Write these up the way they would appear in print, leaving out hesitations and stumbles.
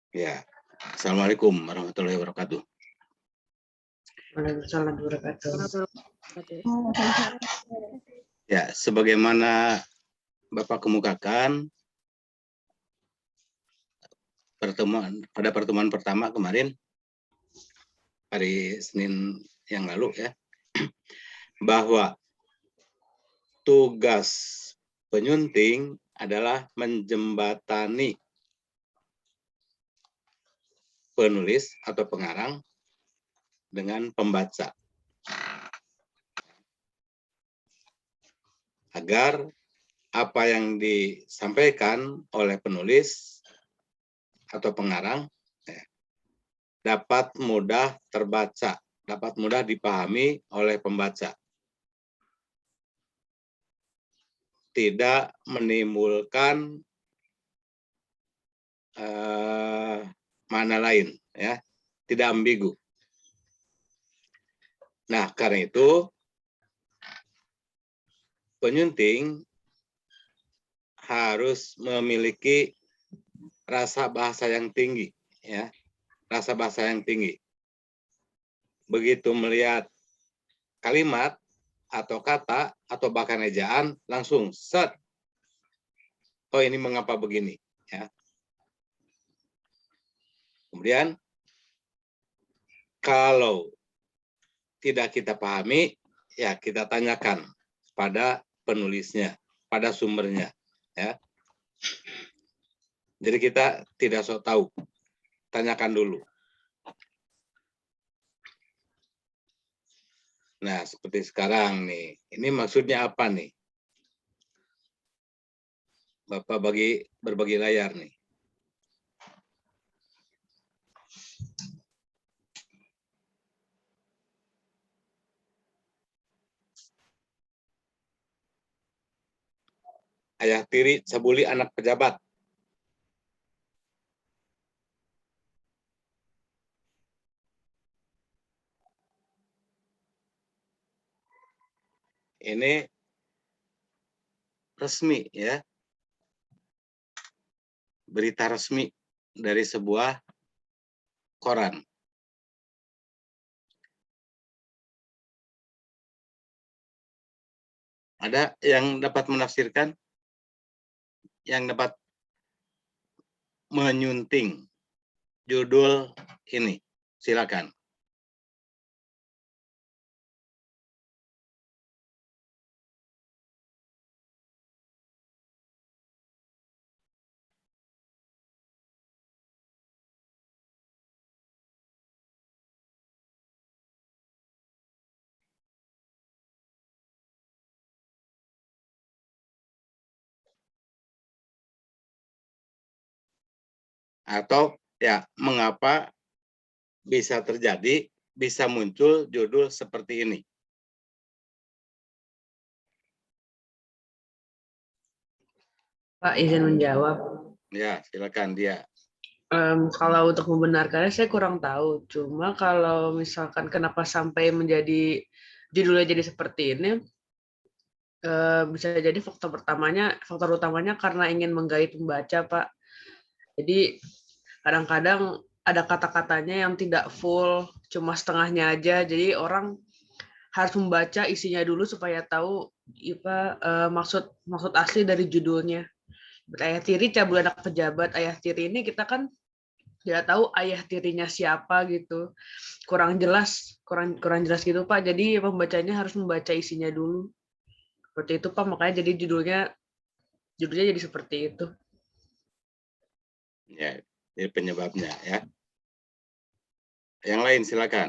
Ya, Assalamualaikum warahmatullahi wabarakatuh. Waalaikumsalam warahmatullahi wabarakatuh. Ya, sebagaimana Bapak kemukakan pada pertemuan pertama kemarin, hari Senin yang lalu ya, bahwa tugas penyunting adalah menjembatani penulis atau pengarang dengan pembaca, agar apa yang disampaikan oleh penulis atau pengarang dapat mudah terbaca, dapat mudah dipahami oleh pembaca. Tidak menimbulkan makna lain, ya, tidak ambigu. Nah, karena itu penyunting harus memiliki rasa bahasa yang tinggi, ya, rasa bahasa yang tinggi. Begitu melihat kalimat atau kata atau bahkan ejaan, langsung set. Oh, ini mengapa begini, ya. Kemudian kalau tidak kita pahami, ya kita tanyakan pada penulisnya, pada sumbernya, ya. Jadi kita tidak sok tahu, tanyakan dulu. Nah, seperti sekarang nih, ini maksudnya apa nih? Bapak berbagi layar nih. Ayah tiri cabuli anak pejabat. Ini resmi, ya. Berita resmi dari sebuah koran. Ada yang dapat menafsirkan? Yang dapat menyunting judul ini? Silakan. Atau ya, mengapa bisa terjadi, bisa muncul judul seperti ini? Pak, izin menjawab. Ya, silakan dia. Kalau untuk membenarkannya saya kurang tahu. Cuma kalau misalkan kenapa sampai menjadi judulnya jadi seperti ini, bisa jadi faktor utamanya karena ingin menggait pembaca, Pak. Jadi kadang-kadang ada kata-katanya yang tidak full, cuma setengahnya aja. Jadi orang harus membaca isinya dulu supaya tahu maksud asli dari judulnya. Ayah tiri cabul anak pejabat. Ayah tiri ini kita kan tidak tahu ayah tirinya siapa gitu, kurang jelas gitu Pak. Jadi pembacanya harus membaca isinya dulu seperti itu Pak, makanya jadi judulnya jadi seperti itu. Ya, ini penyebabnya, ya. Yang lain silakan.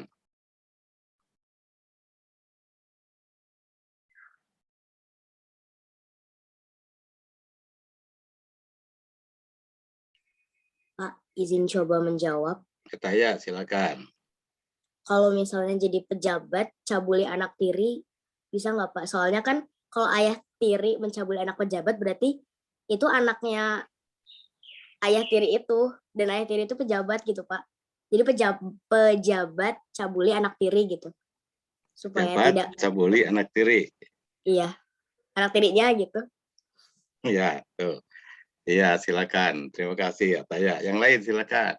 Pak, izin coba menjawab. Ketaya, silakan. Kalau misalnya jadi pejabat, cabuli anak tiri, bisa nggak Pak? Soalnya kan kalau ayah tiri mencabuli anak pejabat, berarti itu anaknya ayah tiri itu, dan ayah tiri itu pejabat gitu Pak. Jadi pejabat cabuli anak tiri gitu. Supaya Pejabat tidak, cabuli anak tiri. iya, anak tirinya gitu. Ya, tuh. Iya, silakan. Terima kasih, Ataya. Yang lain silakan.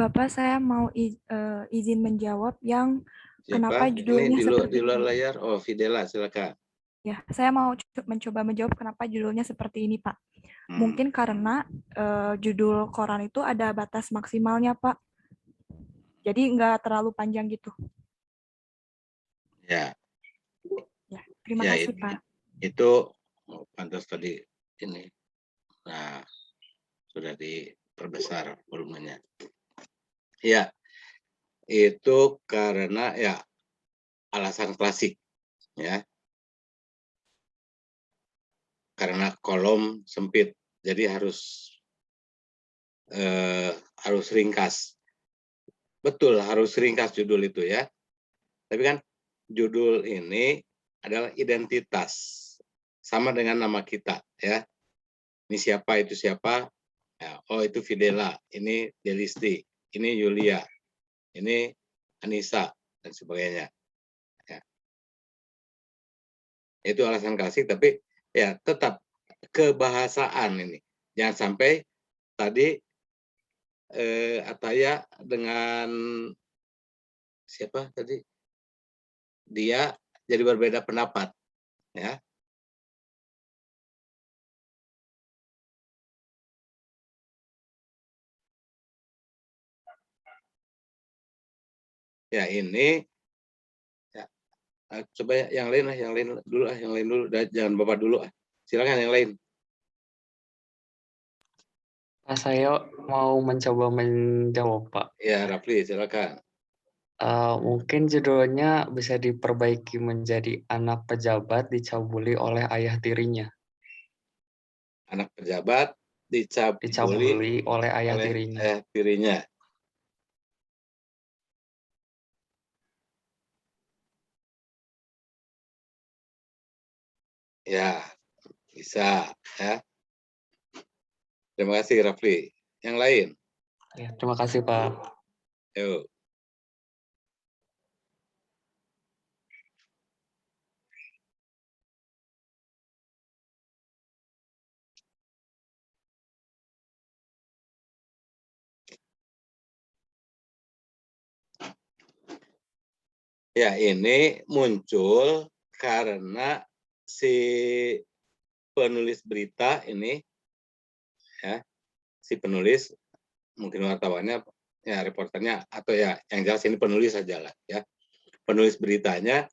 Bapak, saya mau izin menjawab yang kenapa Siapa? Ini judulnya di seperti luar ini. layar. Oh, Fidela, silakan. Ya, saya mau mencoba menjawab kenapa judulnya seperti ini, Pak. Mungkin karena judul koran itu ada batas maksimalnya, Pak. Jadi nggak terlalu panjang gitu. Ya, Ya, terima ya kasih, Pak. itu pantas tadi ini. Nah, sudah diperbesar volumenya. Ya, itu karena ya alasan klasik, ya. Karena kolom sempit, jadi harus ringkas. Betul, harus ringkas judul itu ya. Tapi kan judul ini adalah identitas, sama dengan nama kita ya. Ini siapa, itu siapa? Ya, oh itu Fidela, ini Delisti, ini Yulia, ini Anissa dan sebagainya. Ya. Itu alasan klasik, tapi ya tetap kebahasaan ini. Jangan sampai tadi Ataya dengan siapa tadi? Dia jadi berbeda pendapat, ya. Ya ini ya, coba yang lain lah, yang lain dulu, jangan Bapak dulu. Silakan yang lain. Saya mau mencoba menjawab, Pak. Ya, Rafli, silakan. Mungkin judulnya bisa diperbaiki menjadi anak pejabat dicabuli oleh ayah tirinya. Anak pejabat dicabuli Dicabuli oleh ayah oleh tirinya. ayah tirinya. Ya, bisa ya. Terima kasih Rafli. Yang lain? Ya, terima kasih, Pak. Yuk. Ya, ini muncul karena si penulis berita ini, ya, si penulis, mungkin wartawannya, ya reporternya, atau ya yang jelas ini penulis saja lah, ya. Penulis beritanya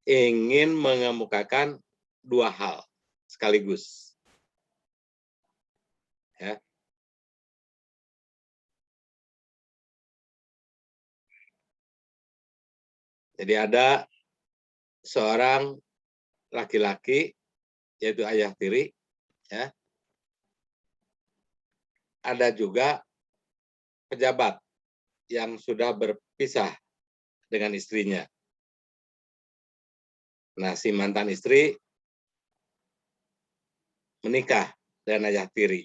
ingin mengemukakan dua hal sekaligus. Ya. Jadi ada seorang laki-laki, yaitu ayah tiri, ya. Ada juga pejabat yang sudah berpisah dengan istrinya. Nah, si mantan istri menikah dengan ayah tiri.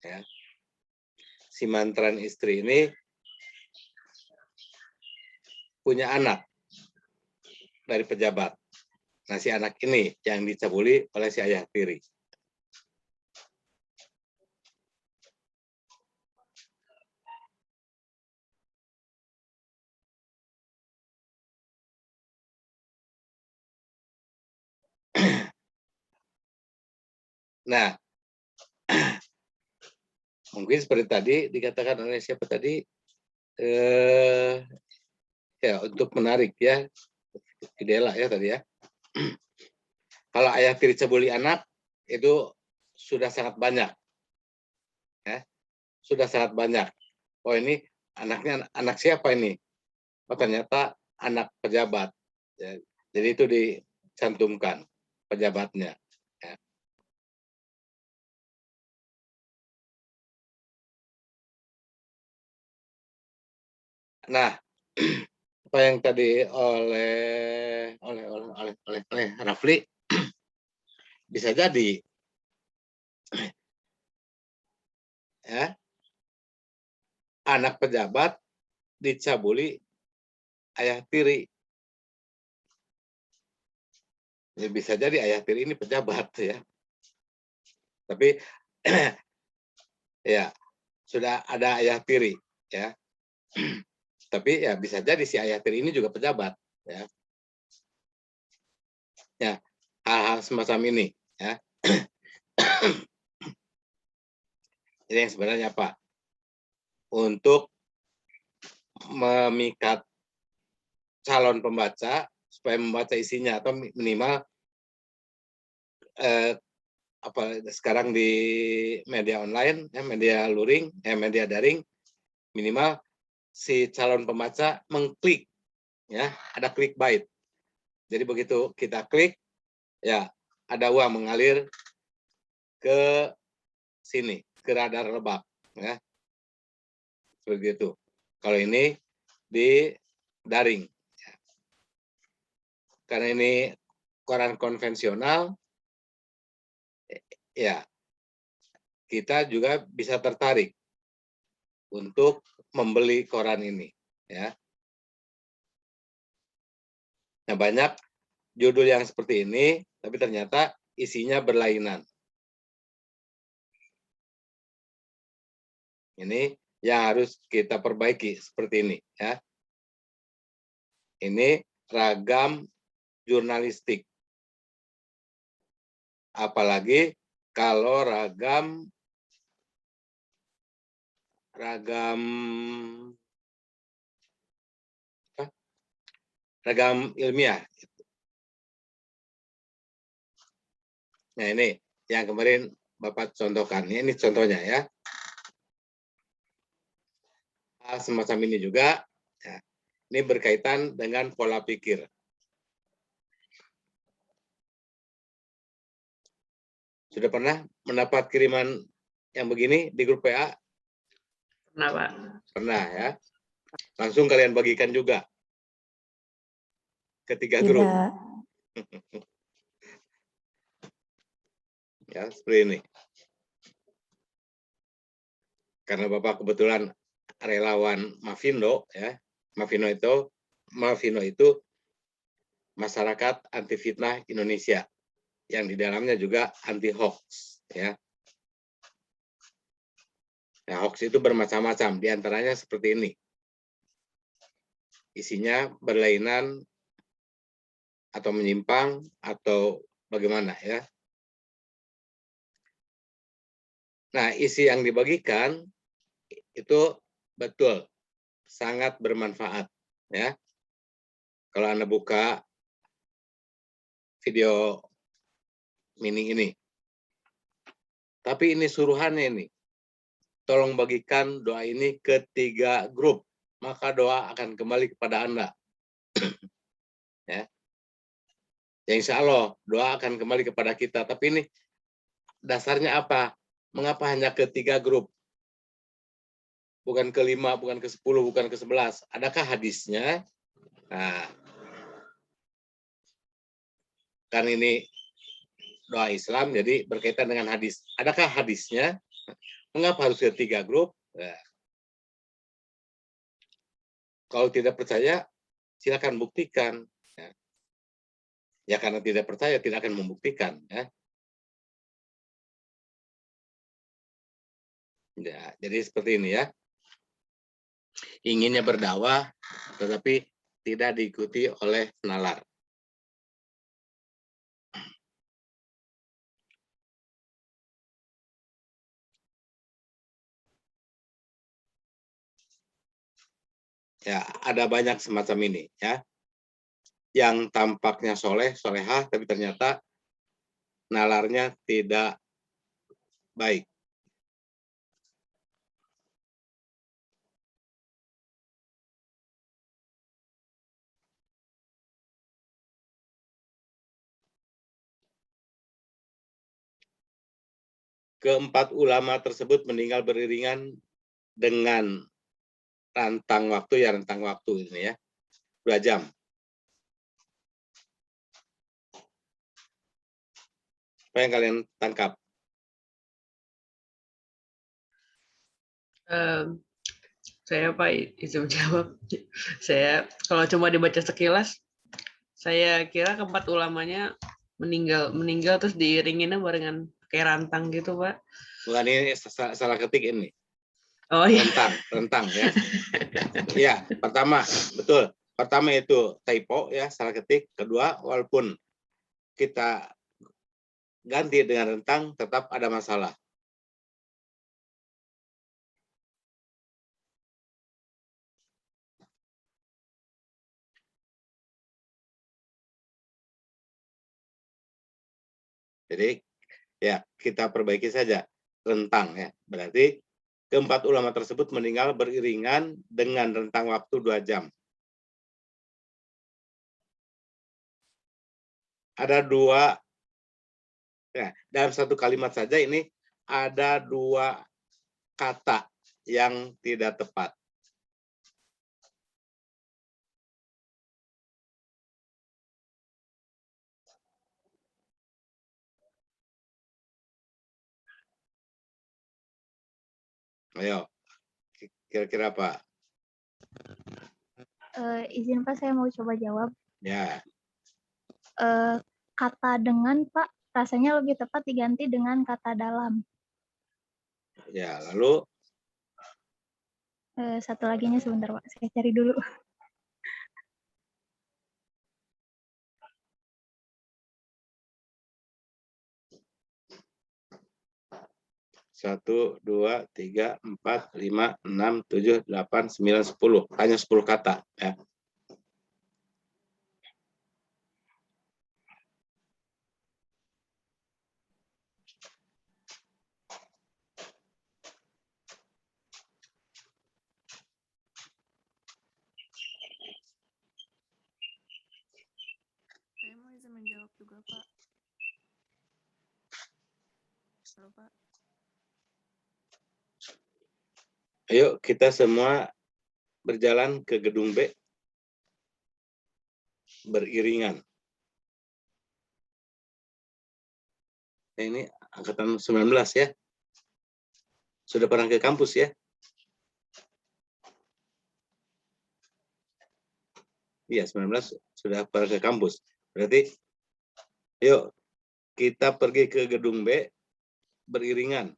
Ya. Si mantan istri ini punya anak dari pejabat. Nah, si anak ini yang dicabuli oleh si ayah tiri. Nah, mungkin seperti tadi dikatakan oleh siapa tadi, ya untuk menarik ya, Fidela ya tadi ya. Kalau ayah tiri cabuli anak itu sudah sangat banyak, ya, sudah sangat banyak. Oh ini anaknya anak siapa ini? Oh ternyata anak pejabat. Ya, jadi itu dicantumkan pejabatnya. Ya. Nah, apa yang tadi oleh Rafli bisa jadi ya, anak pejabat dicabuli ayah tiri. Ya, bisa jadi ayah tiri ini pejabat ya. Tapi ya sudah ada ayah tiri, ya. Tapi ya bisa jadi si ayah tiri ini juga pejabat, ya. Ya, hal-hal semacam ini, ya. Jadi yang sebenarnya apa? Untuk memikat calon pembaca supaya membaca isinya atau minimal apa sekarang di media online, ya, media luring, media daring, minimal si calon pembaca mengklik, ya, ada clickbait. Jadi begitu kita klik, ya ada uang mengalir ke sini, ke radar lebak, ya, begitu. Kalau ini di daring, ya. Karena ini koran konvensional, ya kita juga bisa tertarik untuk membeli koran ini, ya. Nah, banyak judul yang seperti ini, tapi ternyata isinya berlainan. Ini yang harus kita perbaiki seperti ini, ya. Ini ragam jurnalistik. Apalagi kalau ragam ilmiah. Nah, ini yang kemarin Bapak contohkan. Ini contohnya, ya. Hal semacam ini juga, ya, ini berkaitan dengan pola pikir. Sudah pernah mendapat kiriman yang begini di grup PA? Pernah, Pak. Pernah, ya. Langsung kalian bagikan juga ke 3 grup. Ya, seperti ini. Karena Bapak kebetulan relawan Mavindo, ya. Mavindo itu Masyarakat Anti Fitnah Indonesia, yang di dalamnya juga anti hoax, ya. Nah, hoax itu bermacam-macam, diantaranya seperti ini. Isinya berlainan atau menyimpang atau bagaimana, ya. Nah, isi yang dibagikan itu betul sangat bermanfaat, ya. Kalau Anda buka video mini ini. Tapi ini suruhannya ini. Tolong bagikan doa ini ke 3 grup, maka doa akan kembali kepada Anda. Ya. Ya, insya Allah doa akan kembali kepada kita. Tapi ini dasarnya apa? Mengapa hanya ke 3 grup? Bukan ke 5, bukan ke 10, bukan ke 11. Adakah hadisnya? Nah, kan ini doa Islam, jadi berkaitan dengan hadis. Adakah hadisnya? Mengapa harus ke 3 grup? Nah, kalau tidak percaya, silakan buktikan. Ya, karena tidak percaya, tidak akan membuktikan. Ya. Ya, jadi seperti ini, ya. Inginnya berdakwah, tetapi tidak diikuti oleh nalar. Ya, ada banyak semacam ini, ya. Yang tampaknya soleh, solehah, tapi ternyata nalarnya tidak baik. Keempat ulama tersebut meninggal beriringan dengan rentang waktu ini, ya. 2 jam. Apa yang kalian tangkap? Saya Pak izin jawab. Saya kalau cuma dibaca sekilas, saya kira keempat ulamanya meninggal terus diiringinnya barengan kayak rantang gitu, Pak. Bukan, ini salah ketik ini. Oh iya. Rentang ya. Ya, pertama betul. Pertama itu typo ya, salah ketik. Kedua, walaupun kita ganti dengan rentang tetap ada masalah. Jadi ya kita perbaiki saja rentang ya. Berarti keempat ulama tersebut meninggal beriringan dengan rentang waktu 2 jam. Ada dua, ya, dalam satu kalimat saja ini ada 2 kata yang tidak tepat. Ayo, kira-kira apa? Izin Pak, saya mau coba jawab. Ya, Kata dengan Pak, rasanya lebih tepat diganti dengan kata dalam. ya. Lalu Satu laginya sebentar Pak, saya cari dulu. satu, dua, tiga, empat, lima, enam, tujuh, delapan, 9, 10. Hanya 10 kata. Ya. Saya mau izin menjawab juga, Pak. Halo, Pak. Ayo kita semua berjalan ke gedung B beriringan. Nah, ini angkatan 19 ya. Sudah pernah ke kampus ya? Iya, 19 sudah pernah ke kampus. Berarti yuk kita pergi ke gedung B beriringan.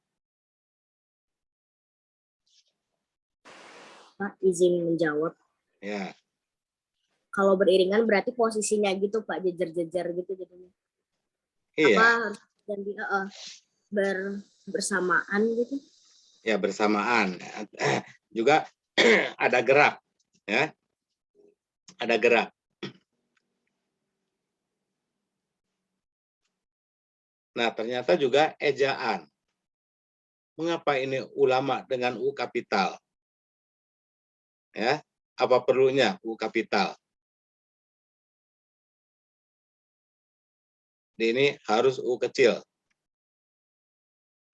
Pak, izin menjawab. Ya. Kalau beriringan berarti posisinya gitu Pak, jejer-jejer gitu jadinya. Iya. Apa harus ganti bersamaan gitu? Ya, bersamaan. Juga ada gerak, ya. Ada gerak. Nah, ternyata juga ejaan. Mengapa ini ulama dengan U kapital? Ya, apa perlunya U kapital? Ini harus U kecil.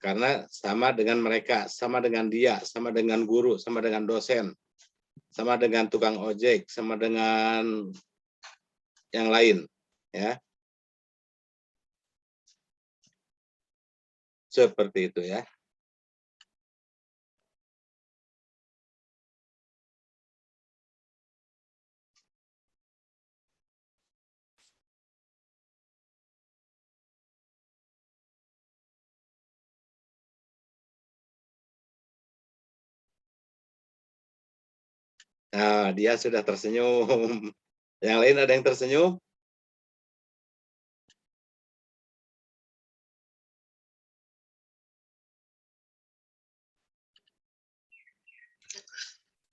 Karena sama dengan mereka, sama dengan dia, sama dengan guru, sama dengan dosen, sama dengan tukang ojek, sama dengan yang lain, ya. Seperti itu ya. Nah, dia sudah tersenyum. Yang lain ada yang tersenyum?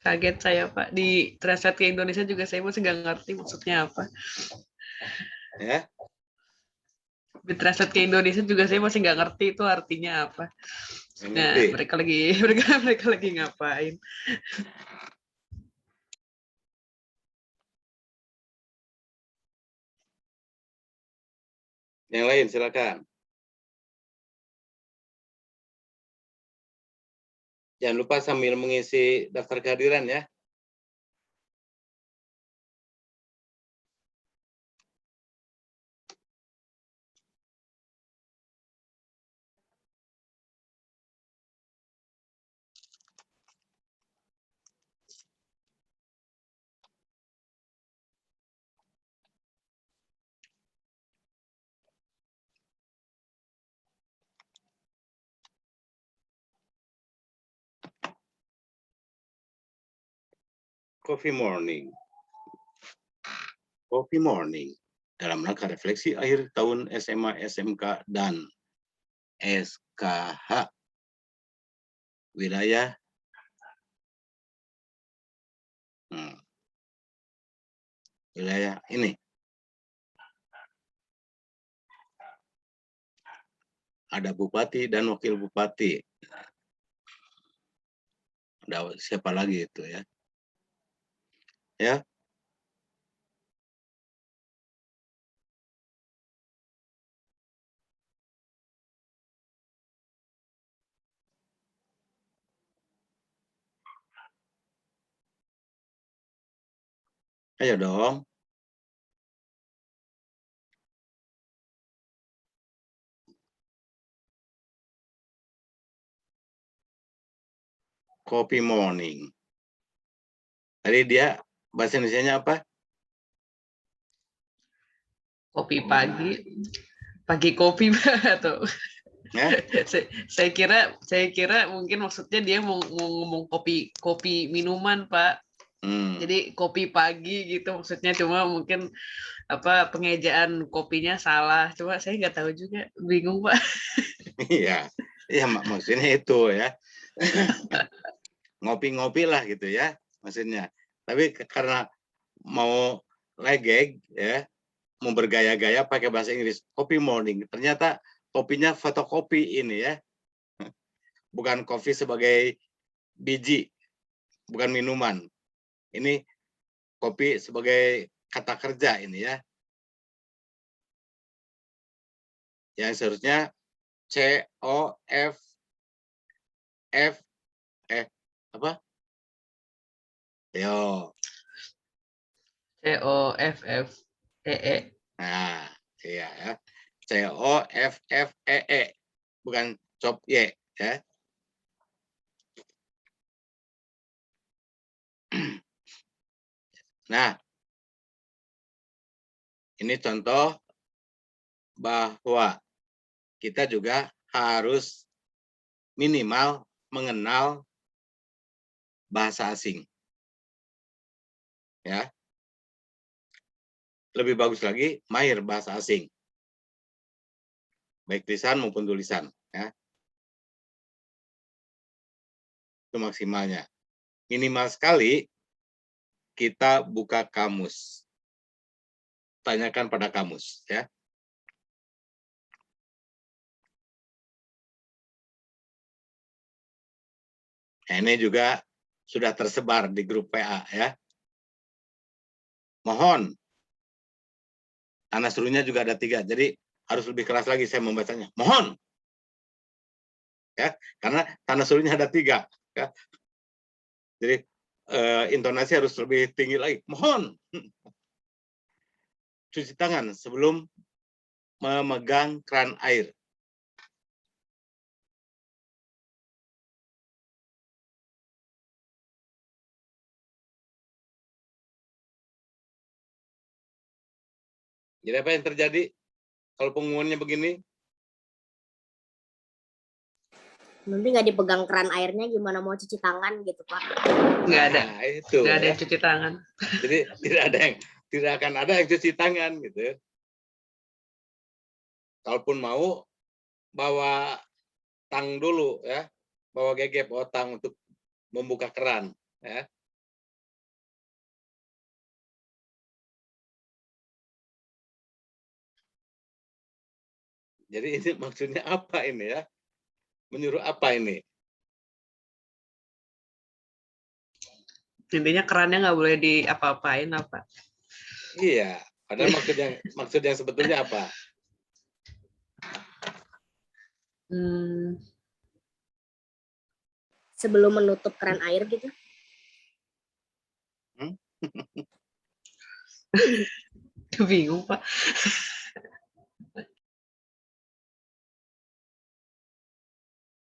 Kaget saya Pak. Di translate ke Indonesia juga saya masih nggak ngerti maksudnya apa. Ya. Di translate ke Indonesia juga saya masih nggak ngerti itu artinya apa. Nah, Ngerti. mereka lagi ngapain? Yang lain silakan. Jangan lupa sambil mengisi daftar kehadiran ya. Coffee morning. Coffee morning. Dalam rangka refleksi akhir tahun SMA, SMK, dan SKH. Wilayah. Wilayah ini. Ada bupati dan wakil bupati. Ada siapa lagi itu ya? Ya. Ayo dong. Coffee morning. Tadi dia bahasa Indonesianya apa? Kopi pagi, pagi kopi Pak, atau Ya? saya kira mungkin maksudnya dia mau ngomong kopi minuman Pak. Jadi kopi pagi gitu maksudnya, cuma mungkin apa pengejaan kopinya salah. Cuma saya nggak tahu juga, bingung Pak. Iya, iya maksudnya itu ya. Ngopi-ngopi lah gitu ya maksudnya. Tapi karena mau legeg ya, mau bergaya-gaya pakai bahasa Inggris, coffee morning. Ternyata kopinya fotokopi ini ya. Bukan kopi sebagai biji, bukan minuman. Ini kopi sebagai kata kerja ini ya. Yang seharusnya apa? Yo. COFFEE. Nah, iya ya. COFFEE. Bukan cop Y ya. Nah, ini contoh bahwa kita juga harus minimal mengenal bahasa asing. Ya. Lebih bagus lagi mahir bahasa asing. Baik lisan maupun tulisan, ya. Itu maksimalnya. Minimal sekali kita buka kamus. Tanyakan pada kamus, ya. Nah, ini juga sudah tersebar di grup PA, ya. Mohon. Tanda serunya juga ada 3, jadi harus lebih keras lagi saya membacanya. Mohon. Ya, karena tanda serunya ada 3, ya. Jadi intonasi harus lebih tinggi lagi. Mohon. Cuci tangan sebelum memegang keran air. Jadi apa yang terjadi kalau pengumumannya begini? Nanti nggak dipegang keran airnya, gimana mau cuci tangan gitu Pak? Nggak ada. Nah, itu. Nggak ada Ya. yang cuci tangan. Jadi tidak akan ada yang cuci tangan gitu. Kalaupun mau bawa tang dulu ya, bawa gegep, bawa tang untuk membuka keran ya. Jadi ini maksudnya apa ini ya? Menyuruh apa ini? Intinya kerannya nggak boleh diapa-apain apa? Iya, padahal maksud yang sebetulnya apa? Sebelum menutup keran air gitu. Bingung Pak.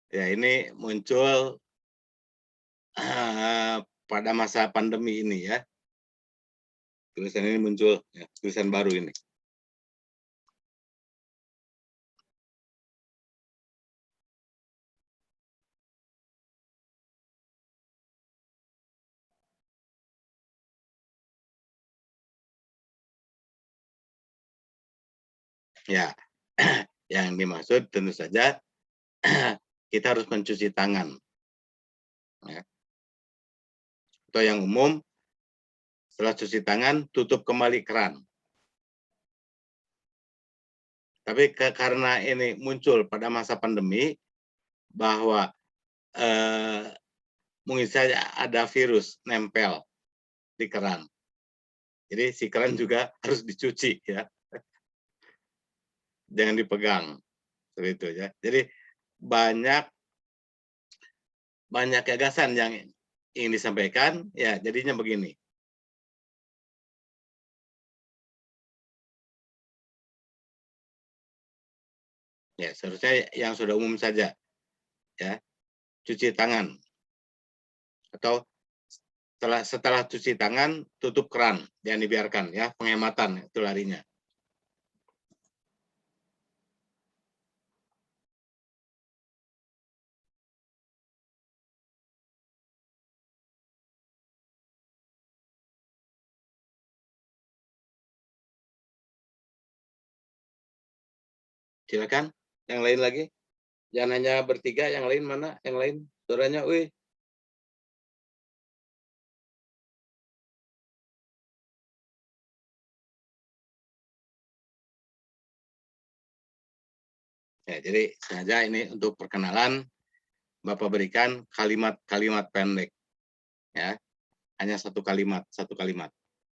Ya ini muncul pada masa pandemi ini ya. Tulisan ini muncul, ya, tulisan baru ini. Ya, yang dimaksud tentu saja kita harus mencuci tangan. Ya. Atau yang umum, setelah cuci tangan, tutup kembali keran. Tapi karena ini muncul pada masa pandemi, bahwa mungkin saja ada virus nempel di keran. Jadi si keran juga harus dicuci ya. Jangan dipegang. Seperti itu ya. Jadi banyak gagasan yang ingin disampaikan, ya jadinya begini. Ya, seharusnya yang sudah umum saja. Ya. Cuci tangan. Atau setelah cuci tangan, tutup keran, jangan dibiarkan ya, penghematan itu larinya. Silakan, yang lain lagi. Jangan hanya bertiga, yang lain mana? Yang lain, suaranya, wih. Ya, jadi sengaja ini untuk perkenalan, Bapak berikan kalimat-kalimat pendek. Ya, hanya satu kalimat,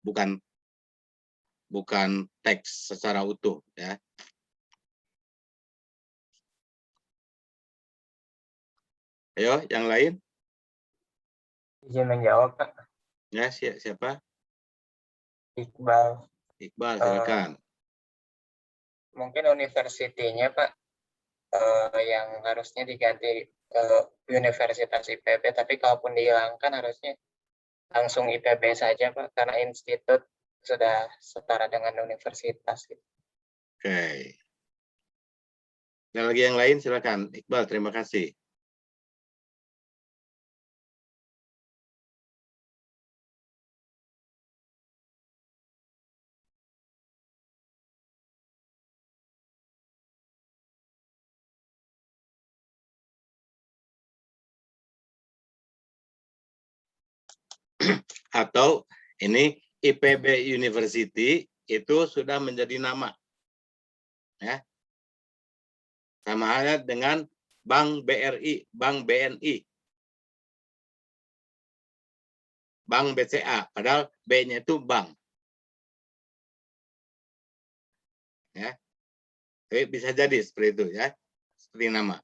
bukan teks secara utuh. Ya. Ayo, yang lain. Izin menjawab, Pak. Ya, siapa? Iqbal. Iqbal, silakan. Mungkin universitinya, Pak, yang harusnya diganti Universitas IPB, tapi kalaupun dihilangkan harusnya langsung IPB saja, Pak, karena institut sudah setara dengan universitas. Gitu. Oke. Ada lagi yang lain, silakan. Iqbal, terima kasih. Atau ini IPB University itu sudah menjadi nama. Ya. Sama halnya dengan Bank BRI, Bank BNI, Bank BCA, padahal B-nya itu bank. Ya. Jadi bisa jadi seperti itu ya, seperti nama.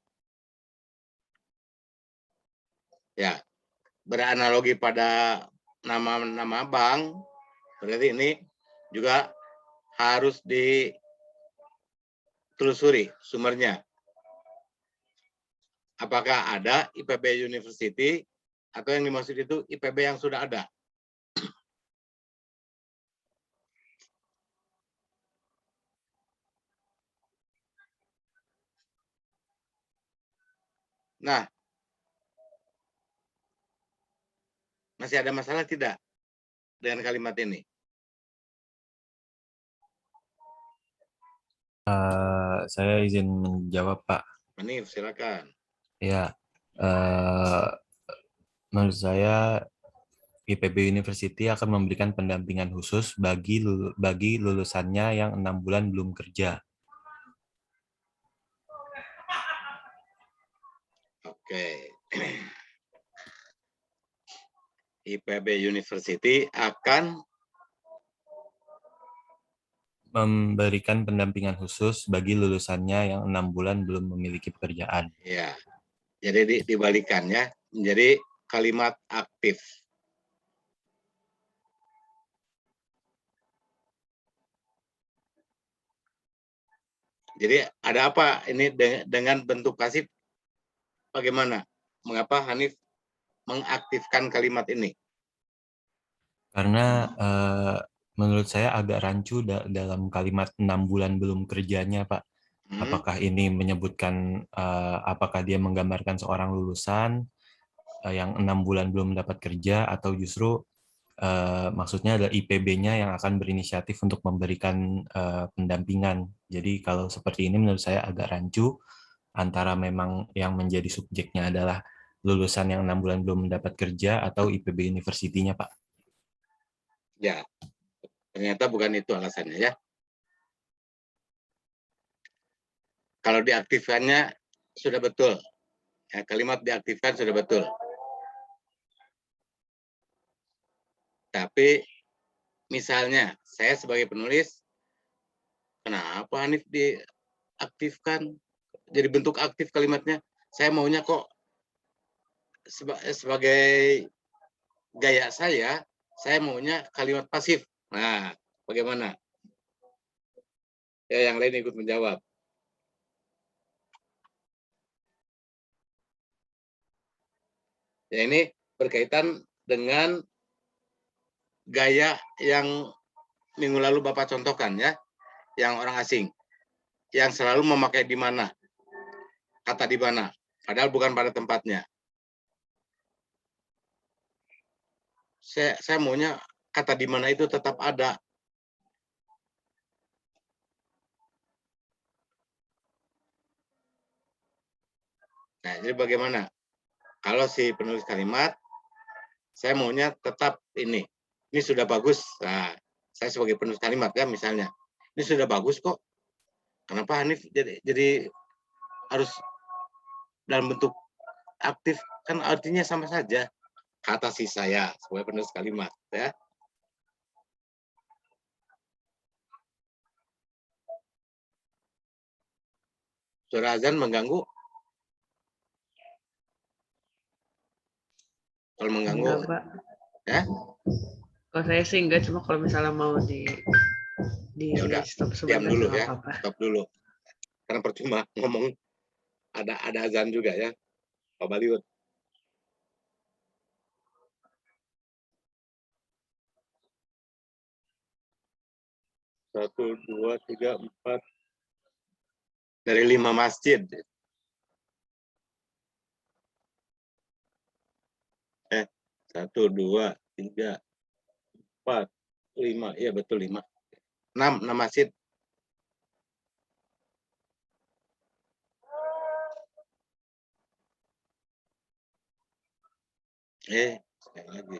Ya, beranalogi pada nama bank, berarti ini juga harus ditelusuri sumbernya. Apakah ada IPB University atau yang dimaksud itu IPB yang sudah ada? Nah, masih ada masalah tidak dengan kalimat ini? Saya izin menjawab, Pak. Manif, silakan. Ya, menurut saya IPB University akan memberikan pendampingan khusus bagi lulusannya yang 6 bulan belum kerja. Oke. IPB University akan memberikan pendampingan khusus bagi lulusannya yang 6 bulan belum memiliki pekerjaan. Ya, jadi dibalikan ya, menjadi kalimat aktif. Jadi ada apa ini dengan bentuk pasif? Bagaimana? Mengapa Hanif mengaktifkan kalimat ini? Karena menurut saya agak rancu dalam kalimat 6 bulan belum kerjanya, Pak. Apakah ini menyebutkan, apakah dia menggambarkan seorang lulusan yang 6 bulan belum mendapat kerja, atau justru Maksudnya ada IPB-nya yang akan berinisiatif untuk memberikan pendampingan. Jadi kalau seperti ini menurut saya agak rancu antara memang yang menjadi subjeknya adalah lulusan yang 6 bulan belum mendapat kerja atau IPB University-nya, Pak. Ya, ternyata bukan itu alasannya ya. Kalau diaktifkannya sudah betul. Ya, kalimat diaktifkan sudah betul. Tapi misalnya saya sebagai penulis, kenapa Hanif diaktifkan? Jadi bentuk aktif kalimatnya. Saya maunya kok sebagai gaya saya maunya kalimat pasif. Nah, bagaimana? Ya, yang lain ikut menjawab. Ya, ini berkaitan dengan gaya yang minggu lalu Bapak contohkan ya, yang orang asing, yang selalu memakai di mana, kata di mana, padahal bukan pada tempatnya. Saya maunya kata di mana itu tetap ada. Nah, jadi bagaimana? Kalau si penulis kalimat, saya maunya tetap ini sudah bagus. Nah, saya sebagai penulis kalimat ya misalnya, ini sudah bagus kok. Kenapa Hanif jadi harus dalam bentuk aktif? Kan artinya sama saja. Kata si saya sebagai penulis kalimat ya. Suara azan mengganggu? Kalau mengganggu, Enggak, Pak. ya? Kalau saya sih enggak, cuma kalau misalnya mau di Ya udah, stop diam sebentar dulu nggak ya, apa-apa. stop dulu. Karena percuma ngomong, ada azan juga ya, Pak Baliut. Satu, dua, tiga, empat. Dari 5 masjid. 1, 2, 3, 4, 5. Iya betul 5. 6 masjid. Sekali lagi.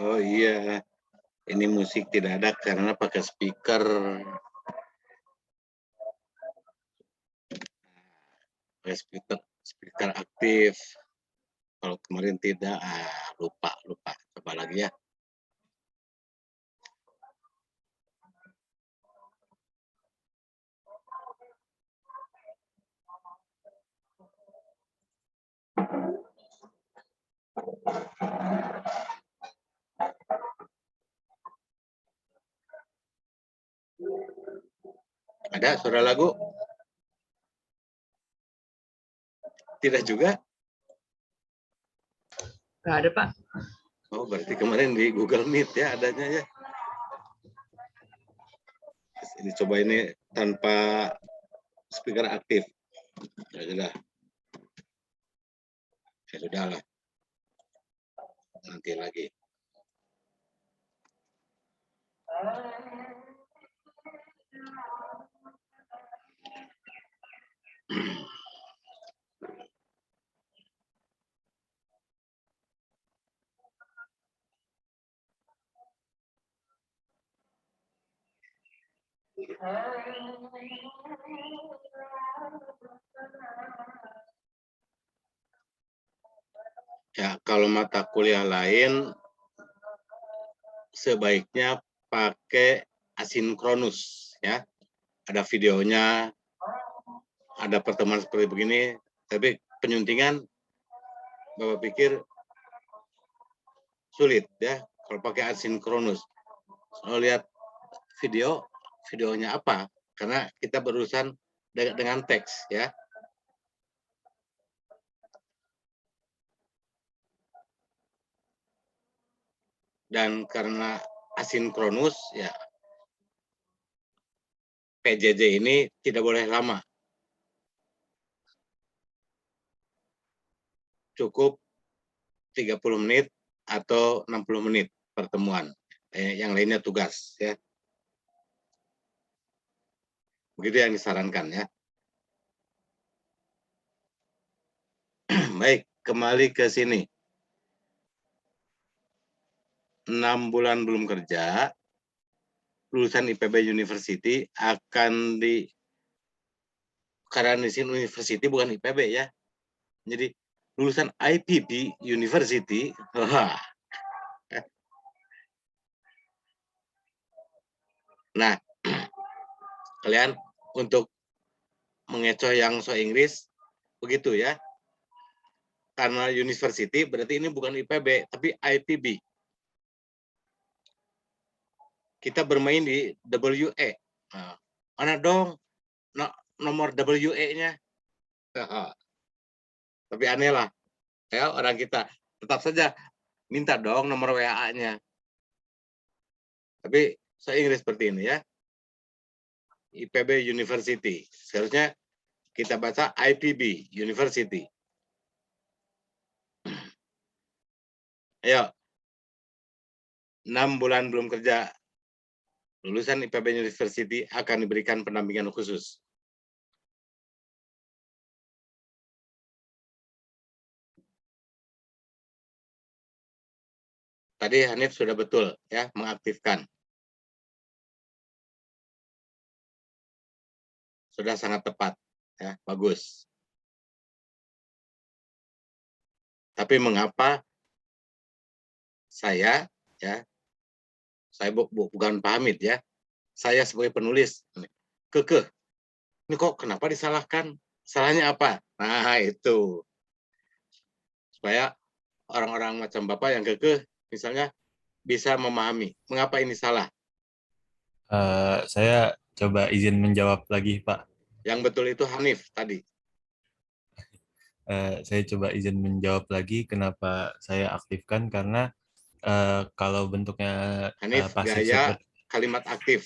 Oh iya, ini musik tidak ada karena pakai speaker. Pakai speaker aktif. Kalau kemarin tidak, lupa. Coba lagi ya. Ada suara lagu? Tidak juga? Nggak ada, Pak. Oh, berarti kemarin di Google Meet ya adanya ya. Ini coba ini tanpa speaker aktif. Ya sudah. Ya sudahlah. Nanti lagi. Ya, kalau mata kuliah lain sebaiknya pakai asinkronus ya. Ada videonya, ada pertemuan seperti begini, tapi penyuntingan Bapak pikir sulit ya kalau pakai asinkronus. Kalau lihat videonya apa? Karena kita berurusan dengan teks ya. Dan karena asinkronus ya PJJ ini tidak boleh lama. Cukup 30 menit atau 60 menit pertemuan. Yang lainnya tugas ya. Begitu yang disarankan ya. Baik, kembali ke sini. 6 bulan belum kerja, lulusan IPB University akan karena di sini University bukan IPB ya. Jadi lulusan IPB University, nah kalian untuk mengecoh yang so Inggris begitu ya. Karena University berarti ini bukan IPB tapi IPB. Kita bermain di WE. Nah, mana dong nomor WE-nya? Tapi aneh lah, ya orang kita tetap saja minta dong nomor WA-nya. Tapi saya Inggris seperti ini ya. IPB University. Seharusnya kita baca IPB University. Ayo. 6 bulan belum kerja, lulusan IPB University akan diberikan pendampingan khusus. Tadi Hanif sudah betul ya mengaktifkan. Sudah sangat tepat ya, bagus. Tapi mengapa saya bukan Pak Hamid ya. Saya sebagai penulis kekeh. Ini kok kenapa disalahkan? Salahnya apa? Nah, itu. Supaya orang-orang macam Bapak yang kekeh misalnya bisa memahami mengapa ini salah. Saya coba izin menjawab lagi, Pak. Yang betul itu Hanif tadi. Saya coba izin menjawab lagi kenapa saya aktifkan karena kalau bentuknya Hanif pasif gaya seperti kalimat aktif.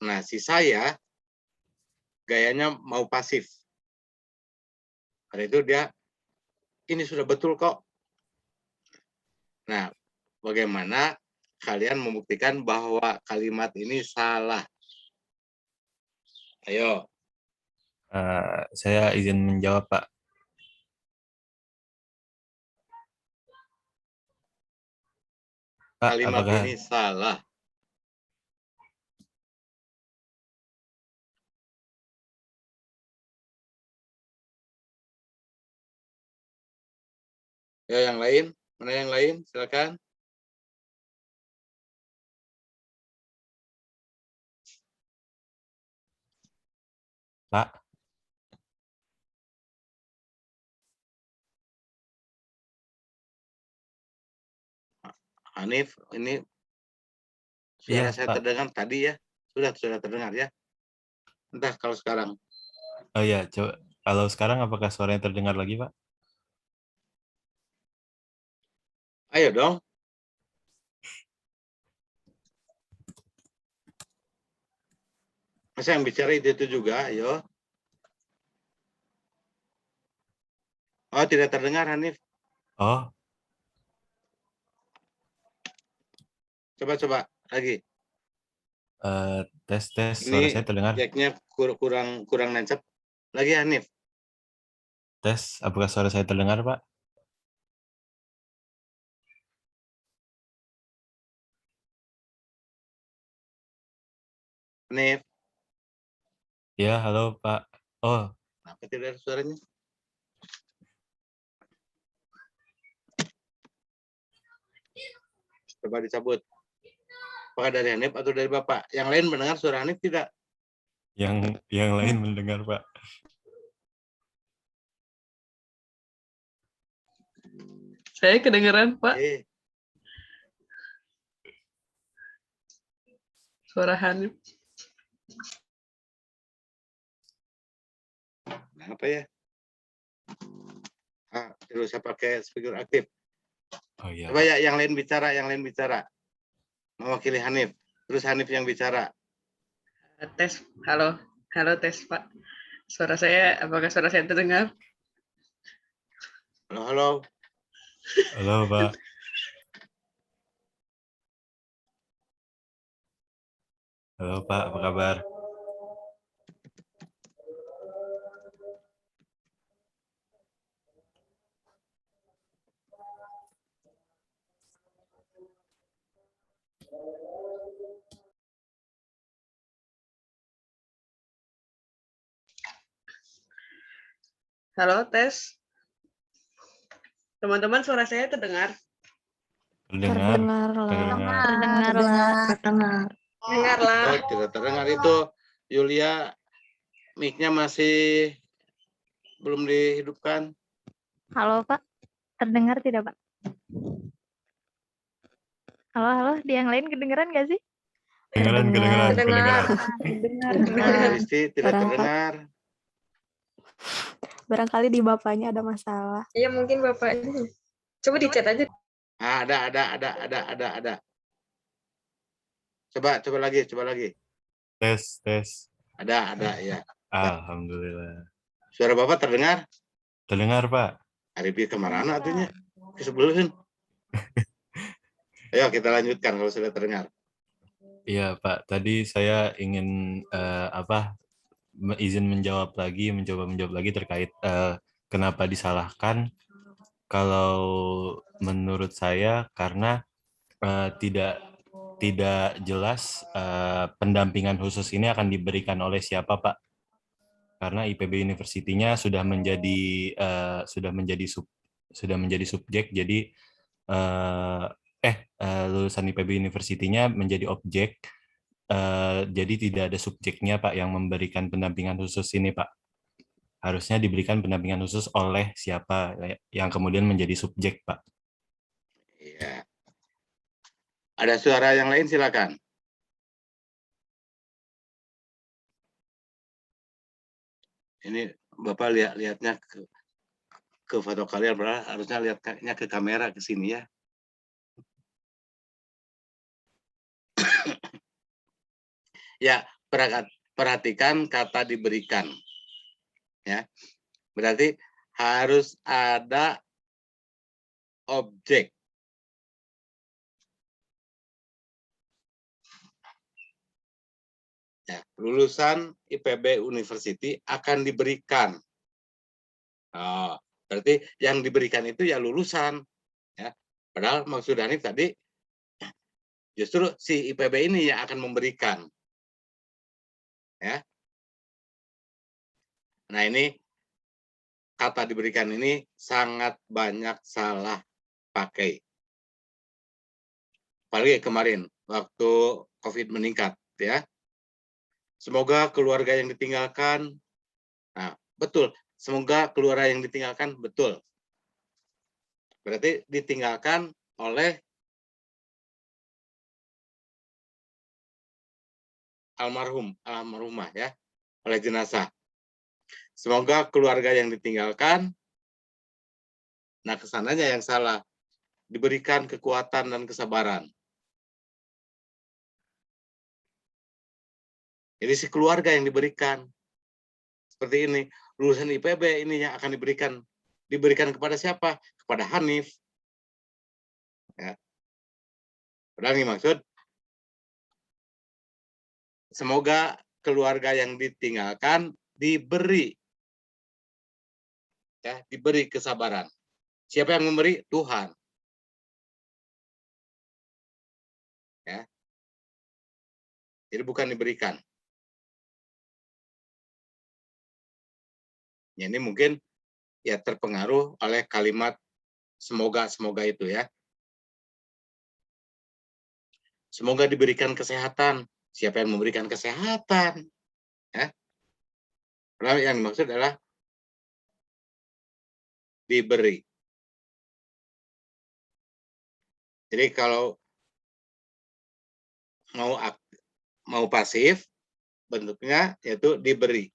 Nah, si saya gayanya mau pasif. Karena itu dia ini sudah betul kok. Nah, bagaimana kalian membuktikan bahwa kalimat ini salah? Ayo. saya izin menjawab, Pak. Pak, Kalimat apakah ini salah. Ya, yang lain? Mana yang lain? Silakan. Pak? Hanif, ini Iya, suara saya Pak. terdengar tadi ya. Sudah terdengar ya. Entah kalau sekarang. Oh iya, coba. Kalau sekarang apakah suaranya terdengar lagi, Pak? Ayo dong. Masa yang bicara itu juga, ayo. Oh, tidak terdengar, Hanif. Oh, Coba lagi. tes suara Ini saya terdengar. jacknya kurang nancap. Lagi, Hanif. Tes, apakah suara saya terdengar, Pak? Hanif. Ya, halo, Pak. Oh, Kenapa tidak ada suaranya? Coba dicabut. Apakah dari Hanif atau dari Bapak? Yang lain mendengar suara Hanif tidak? yang lain mendengar, Pak. Saya kedengeran, Pak. Suara Hanif. Kenapa ya? Terus saya pakai speaker aktif. Oh iya. Coba ya, yang lain bicara. Mewakili Hanif. Terus Hanif yang bicara. Tes, halo tes Pak. Apakah suara saya terdengar? Halo. Halo, Pak. Halo, Pak. Apa kabar? Halo, tes. Teman-teman, suara saya terdengar? Terdengar. Dengarlah. Oh, tidak terdengar itu. Yulia, mic-nya masih belum dihidupkan. Halo Pak, terdengar tidak Pak? Halo, di yang lain kedengeran nggak sih? Kedengeran. Dengar. Risti tidak terdengar. Barangkali di bapaknya ada masalah. Iya, mungkin Bapaknya. Coba di chat aja. Ada. Coba lagi. Tes. Ada ya. Alhamdulillah. Suara Bapak terdengar? Terdengar, Pak. Arifin kemana atunya? Kesebelahan. Ayo kita lanjutkan kalau sudah terdengar. Iya, Pak. Tadi saya ingin izin mencoba menjawab lagi terkait kenapa disalahkan. Kalau menurut saya karena tidak jelas pendampingan khusus ini akan diberikan oleh siapa, Pak. Karena IPB University-nya sudah menjadi subjek, jadi lulusan IPB University-nya menjadi objek, jadi tidak ada subjeknya, Pak, yang memberikan pendampingan khusus ini, Pak. Harusnya diberikan pendampingan khusus oleh siapa yang kemudian menjadi subjek, Pak. Iya. Ada suara yang lain, silakan. Ini Bapak lihatnya ke foto kalian, harusnya lihatnya ke kamera ke sini ya. Ya, perhatikan kata diberikan. Ya. Berarti harus ada objek. Ya, lulusan IPB University akan diberikan. Oh, berarti yang diberikan itu ya lulusan. Ya. Padahal maksud Hanif tadi justru si IPB ini yang akan memberikan. Ya. Nah, ini kata diberikan ini sangat banyak salah pakai. Apalagi kemarin waktu COVID meningkat, ya. Semoga keluarga yang ditinggalkan, nah betul, semoga keluarga yang ditinggalkan, betul. Berarti ditinggalkan oleh almarhumah ya, oleh jenazah. Semoga keluarga yang ditinggalkan, nah kesananya yang salah, diberikan kekuatan dan kesabaran. Jadi si keluarga yang diberikan. Seperti ini, lulusan IPB ini yang akan diberikan kepada siapa? Kepada Hanif. Ya. Padahal ini maksud, semoga keluarga yang ditinggalkan diberi kesabaran. Siapa yang memberi? Tuhan. Ya. Jadi bukan diberikan. Ya, ini mungkin ya terpengaruh oleh kalimat semoga itu ya. Semoga diberikan kesehatan. Siapa yang memberikan kesehatan? Ya. Padahal yang dimaksud adalah diberi. Jadi kalau mau pasif, bentuknya yaitu diberi.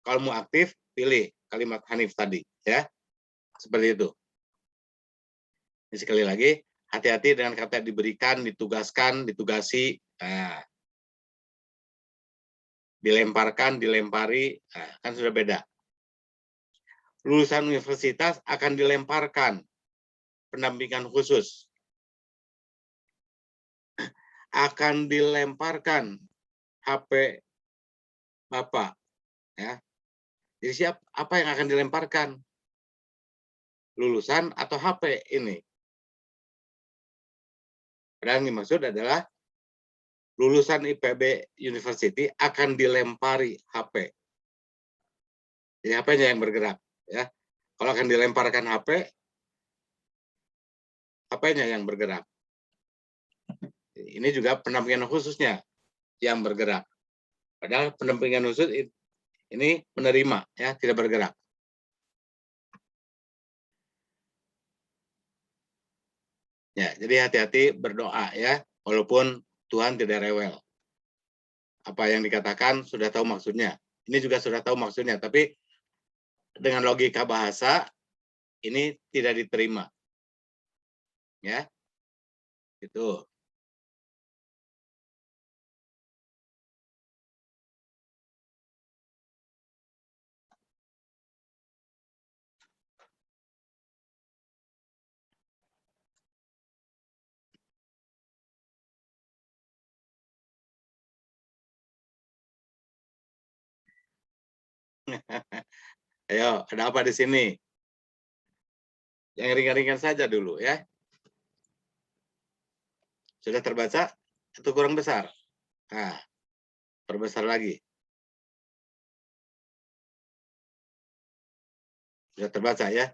Kalau mau aktif, pilih kalimat Hanif tadi, ya. Seperti itu. Ini sekali lagi, hati-hati dengan kata diberikan, ditugaskan, ditugasi, dilemparkan, dilempari, kan sudah beda. Lulusan universitas akan dilemparkan pendampingan khusus. Akan dilemparkan HP Bapak, ya. Jadi apa yang akan dilemparkan? Lulusan atau HP ini? Dan yang dimaksud adalah lulusan IPB University akan dilempari HP. Jadi HP-nya yang bergerak, ya. Kalau akan dilemparkan HP, HP-nya yang bergerak. Ini juga pendampingan khususnya yang bergerak. Padahal pendampingan khusus ini menerima, ya, tidak bergerak. Ya, jadi hati-hati berdoa ya, walaupun Tuhan tidak rewel. Apa yang dikatakan sudah tahu maksudnya. Ini juga sudah tahu maksudnya, tapi dengan logika bahasa ini tidak diterima. Ya. Itu. Ayo, ada apa di sini? Yang ringan-ringan saja dulu ya. Sudah terbaca atau kurang besar? Nah, perbesar lagi. Sudah terbaca ya?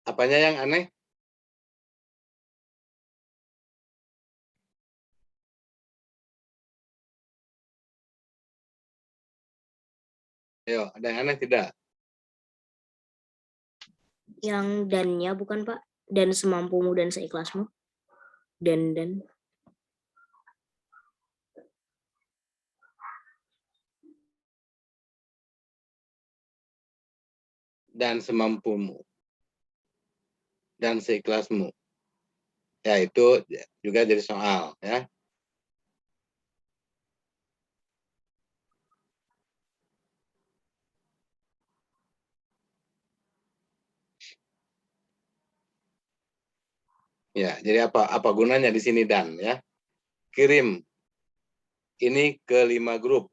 Apanya yang aneh? Ayo, ada yang aneh tidak? Yang dannya bukan Pak? Dan semampumu dan seikhlasmu. Dan. Dan semampumu. Dan seikhlasmu. Ya, itu juga jadi soal ya. Ya, jadi apa gunanya di sini dan ya? Kirim ini ke 5 grup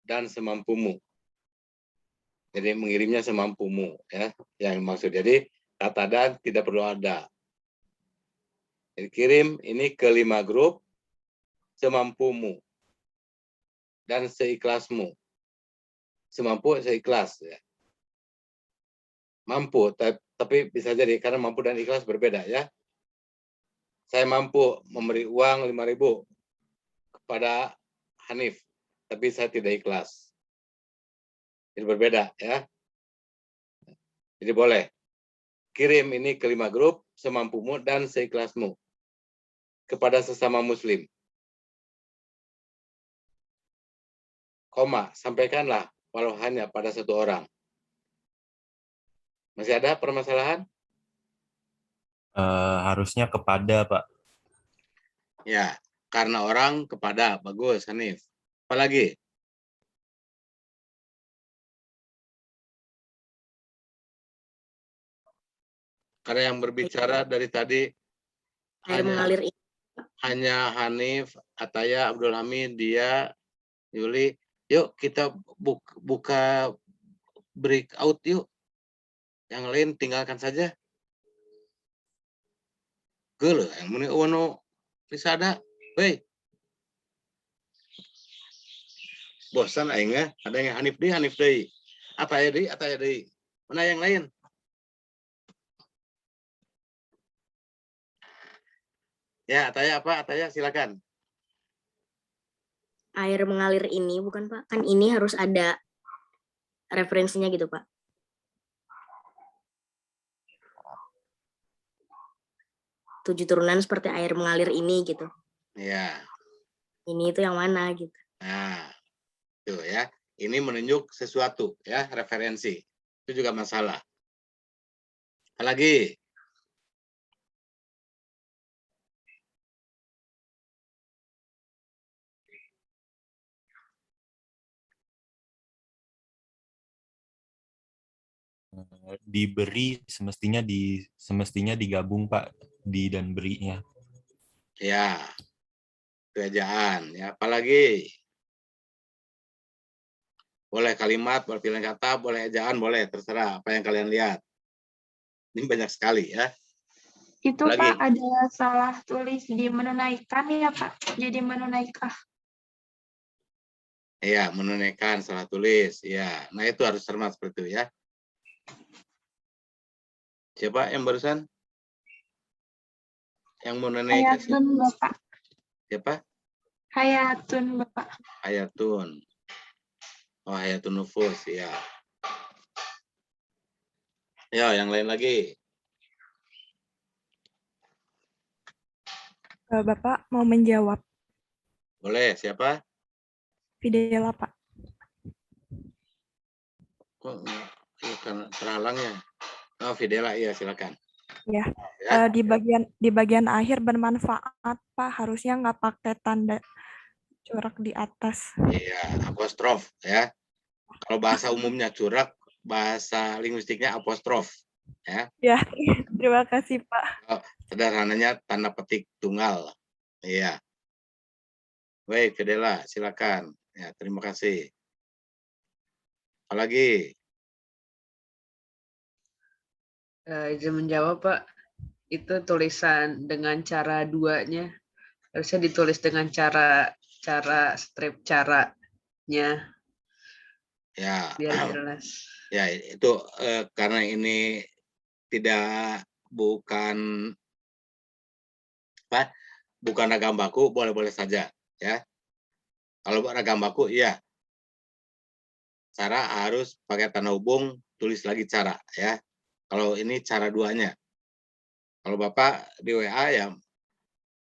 dan semampumu. Jadi mengirimnya semampumu ya, yang maksud. Jadi kata dan tidak perlu ada. Jadi kirim ini ke 5 grup semampumu dan seikhlasmu. Semampu seikhlas ya. Mampu, tapi bisa jadi karena mampu dan ikhlas berbeda ya. Saya mampu memberi uang 5.000 kepada Hanif, tapi saya tidak ikhlas. Jadi berbeda ya. Jadi boleh kirim ini ke 5 grup semampumu dan seikhlasmu kepada sesama muslim. Koma, sampaikanlah walau hanya pada satu orang. Masih ada permasalahan? Harusnya kepada, Pak. Ya, karena orang kepada. Bagus, Hanif. Apalagi? Karena yang berbicara dari tadi Air mengalir ini. hanya Hanif, Ataya, Abdul Hamid, dia, Yuli. Yuk kita buka breakout yuk. Yang lain tinggalkan saja. Gele, yang muni ono risada. Hei. Bosan aingnya, ada yang Hanif deui. Ataya deui. Mana yang lain? Ya, Ataya apa? Ataya silakan. Air mengalir ini bukan Pak? Kan ini harus ada referensinya gitu Pak. Tujuh turunan seperti air mengalir ini gitu. Ya. Ini itu yang mana gitu. Nah, tuh ya. Ini menunjuk sesuatu ya, referensi. Itu juga masalah. Apalagi? Diberi semestinya digabung, Pak, di dan berinya. Ya. Kerajaan ya. Apalagi? Boleh kalimat, boleh pilihan kata, boleh ejaan, boleh terserah apa yang kalian lihat. Ini banyak sekali ya. Itu Apalagi? Pak ada salah tulis di menunaikan ya Pak, jadi menunaikah. Iya, menunaikan salah tulis. Ya, nah itu harus cermat seperti itu ya. Siapa yang barusan? Yang menunaikan? Hayatun Bapak. Siapa? Hayatun Bapak. Hayatun. Oh, Hayatun Nufus, ya. Ya, yang lain lagi. Bapak mau menjawab. Boleh, siapa? Fidela, Pak. Kok ya, karena terhalangnya. Oh, Fidela, iya silakan. Ya. Ya. Di bagian akhir bermanfaat, Pak. Harusnya nggak pakai tanda corak di atas. Iya, apostrof ya. Kalau bahasa umumnya corak, bahasa linguistiknya apostrof. Ya. Ya, terima kasih Pak. Oh, sederhananya tanda petik tunggal. Iya. Baik, Fidela, silakan. Ya, terima kasih. Apalagi? Izin menjawab Pak. Itu tulisan dengan cara duanya. Harusnya ditulis dengan cara strip caranya. Ya. Biar jelas. Ya, itu karena ini bukan ragam baku, boleh-boleh saja ya. Kalau ragam baku iya. Cara harus pakai tanda hubung, tulis lagi cara ya. Kalau ini cara duanya. Kalau Bapak di WA ya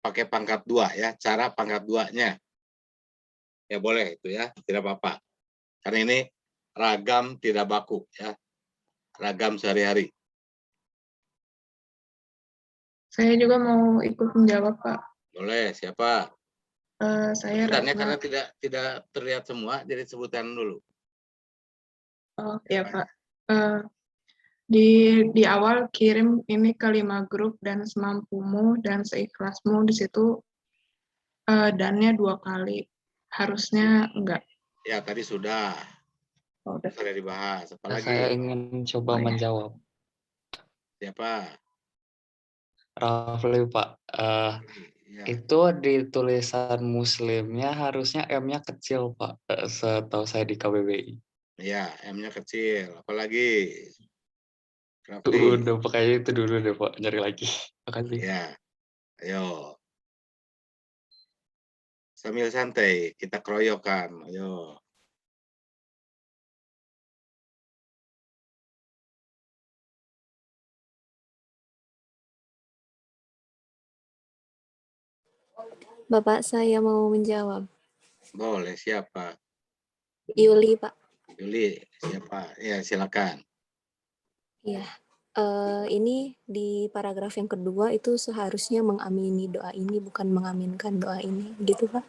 pakai pangkat 2 ya, cara pangkat 2-nya. Ya boleh itu ya, tidak apa-apa. Karena ini ragam tidak baku ya. Ragam sehari-hari. Saya juga mau ikut menjawab Pak. Boleh, siapa? Saya Sebutannya Ratna. karena tidak terlihat semua, jadi sebutan dulu. Oh ya Pak. Di awal kirim ini ke 5 grup dan semampumu dan seikhlasmu, di situ dannya 2 kali. Harusnya enggak. Ya tadi sudah. Oh, udah. Sudah dibahas. Apalagi? Saya ingin coba menjawab. Siapa? Rafli Pak. Ya. Itu di tulisan muslimnya harusnya M-nya kecil Pak. Setahu saya di KBBI. Ya, M-nya kecil. Apalagi? Rafli. Udah, pokoknya itu dulu deh, Pak. Nyari lagi. Makasih. Ya, ayo. Sambil santai, kita keroyokan. Ayo. Bapak, saya mau menjawab. Boleh, siapa? Yuli, Pak. Yuli, siapa? Ya, silakan. Iya. Ini di paragraf yang kedua itu seharusnya mengamini doa ini, bukan mengaminkan doa ini. Gitu, Pak?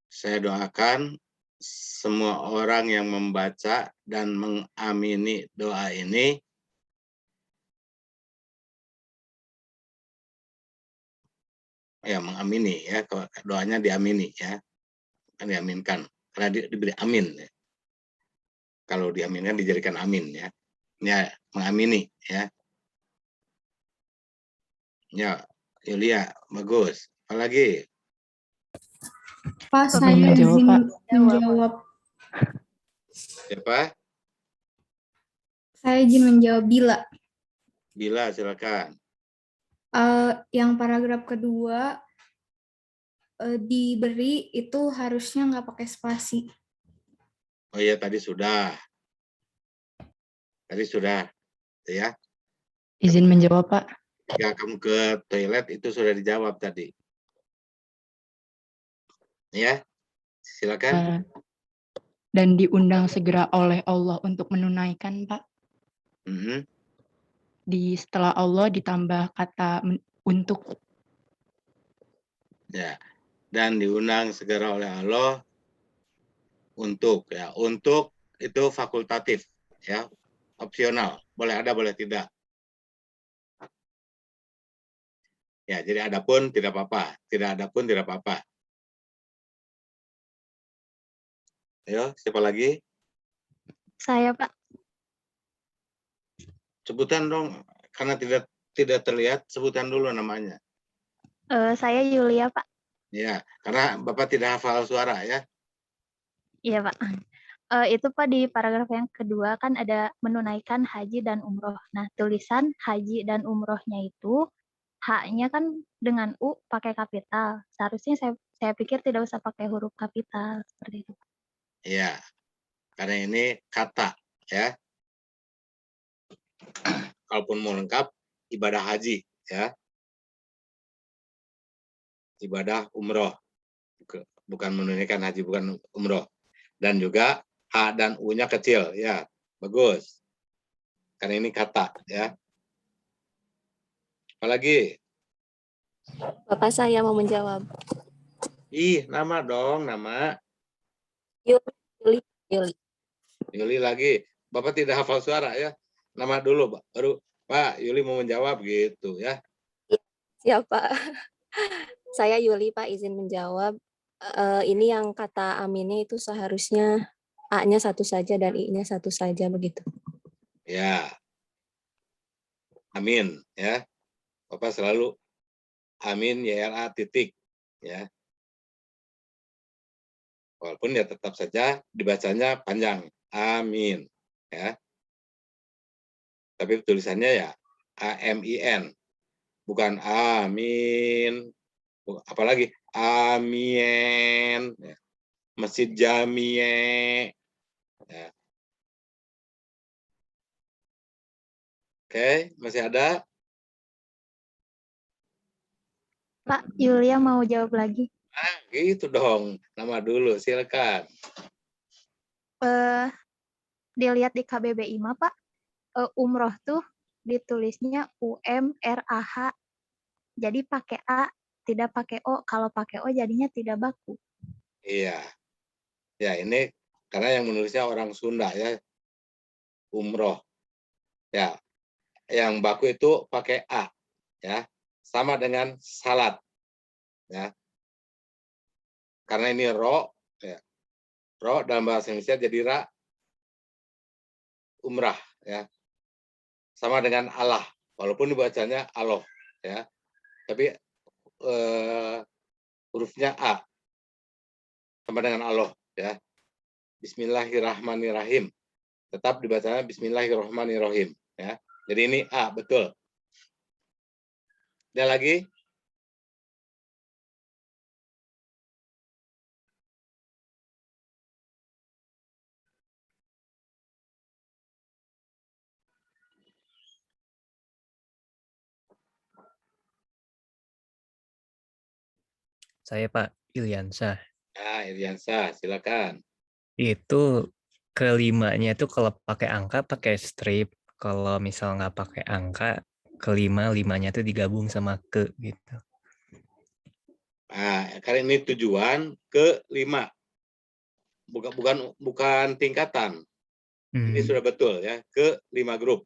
Saya doakan semua orang yang membaca dan mengamini doa ini ya mengamini ya, doanya diamini ya, kan diaminkan karena diberi amin ya. Kalau diaminkan dijadikan amin ya. Ya, mengamini ya. Ya, Yulia, bagus. Apalagi? Pak, saya izin menjawab. Siapa? Saya izin menjawab Bila. Bila, silakan. Yang paragraf kedua diberi itu harusnya nggak pakai spasi. Oh iya, tadi sudah. Ya. Izin menjawab, Pak. Jika kamu ke toilet itu sudah dijawab tadi. Ya, silakan. Dan diundang segera oleh Allah untuk menunaikan, Pak. Di setelah Allah ditambah kata untuk. Ya, dan diundang segera oleh Allah untuk ya. Untuk itu fakultatif ya, opsional. Boleh ada, boleh tidak. Ya, jadi ada pun tidak apa-apa, tidak ada pun tidak apa-apa. Ayo, siapa lagi? Saya, Pak. Sebutan dong, karena tidak terlihat, sebutan dulu namanya. Saya Yulia, Pak. Ya, karena Bapak tidak hafal suara ya. Iya, Pak. Itu Pak di paragraf yang kedua kan ada menunaikan haji dan umroh. Nah, tulisan haji dan umrohnya itu H-nya kan dengan U pakai kapital. Seharusnya saya pikir tidak usah pakai huruf kapital seperti itu. Iya, karena ini kata ya. Kalaupun mau lengkap, ibadah haji ya. Ibadah umroh. Bukan menunaikan haji, bukan umroh. Dan juga H dan U-nya kecil ya. Bagus. Karena ini kata ya. Apalagi? Bapak, saya mau menjawab. Ih, nama dong, nama. Yuli. Yuli lagi. Bapak tidak hafal suara ya. Nama dulu, baru Pak Yuli mau menjawab gitu ya. Siap, Pak. Saya Yuli, Pak, izin menjawab. Ini yang kata aminnya itu seharusnya A-nya satu saja dan I-nya satu saja begitu. Ya. Amin ya. Bapak selalu amin YLA titik ya. Walaupun ya tetap saja dibacanya panjang. Amin ya. Tapi tulisannya ya AMIN. Bukan amin. Apalagi amin. Ya. Masjid Jamie. Ya. Oke, masih ada? Pak, Yulia mau jawab lagi. Gitu dong. Nama dulu, silakan. Dilihat di KBBI mah, Pak. Umroh tuh ditulisnya UMRAH. Jadi pakai A, tidak pakai O. Kalau pakai O jadinya tidak baku. Iya. Ya, ini karena yang menulisnya orang Sunda ya. Umroh. Ya. Yang baku itu pakai A. Ya. Sama dengan salat. Ya. Karena ini ro, ya. Ro dalam bahasa Indonesia jadi ra. Umrah ya. Sama dengan Allah. Walaupun dibacanya Allah ya. Tapi hurufnya A. Sama dengan Allah ya. Bismillahirrahmanirrahim. Tetap dibacanya Bismillahirrahmanirrahim. Ya. Jadi ini A, betul. Ada lagi? Saya Pak Ilyansa. Nah, Iriansa, silakan. Itu kelimanya itu kalau pakai angka pakai strip. Kalau misal nggak pakai angka, limanya itu digabung sama ke gitu. Nah, kali ini tujuan ke 5. Bukan tingkatan. Ini sudah betul ya, ke 5 grup.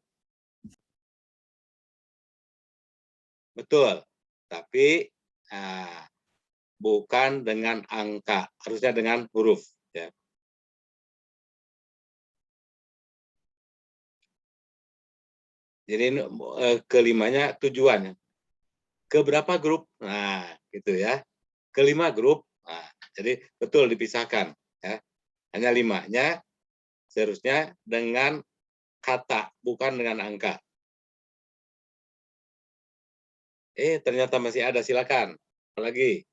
Betul. Tapi bukan dengan angka, harusnya dengan huruf ya. Jadi ini kelimanya tujuan. Ke berapa grup? Nah, gitu ya. Ke 5 grup. Nah, jadi betul dipisahkan ya. Hanya 5-nya seharusnya dengan kata, bukan dengan angka. Ternyata masih ada, silakan. Apalagi?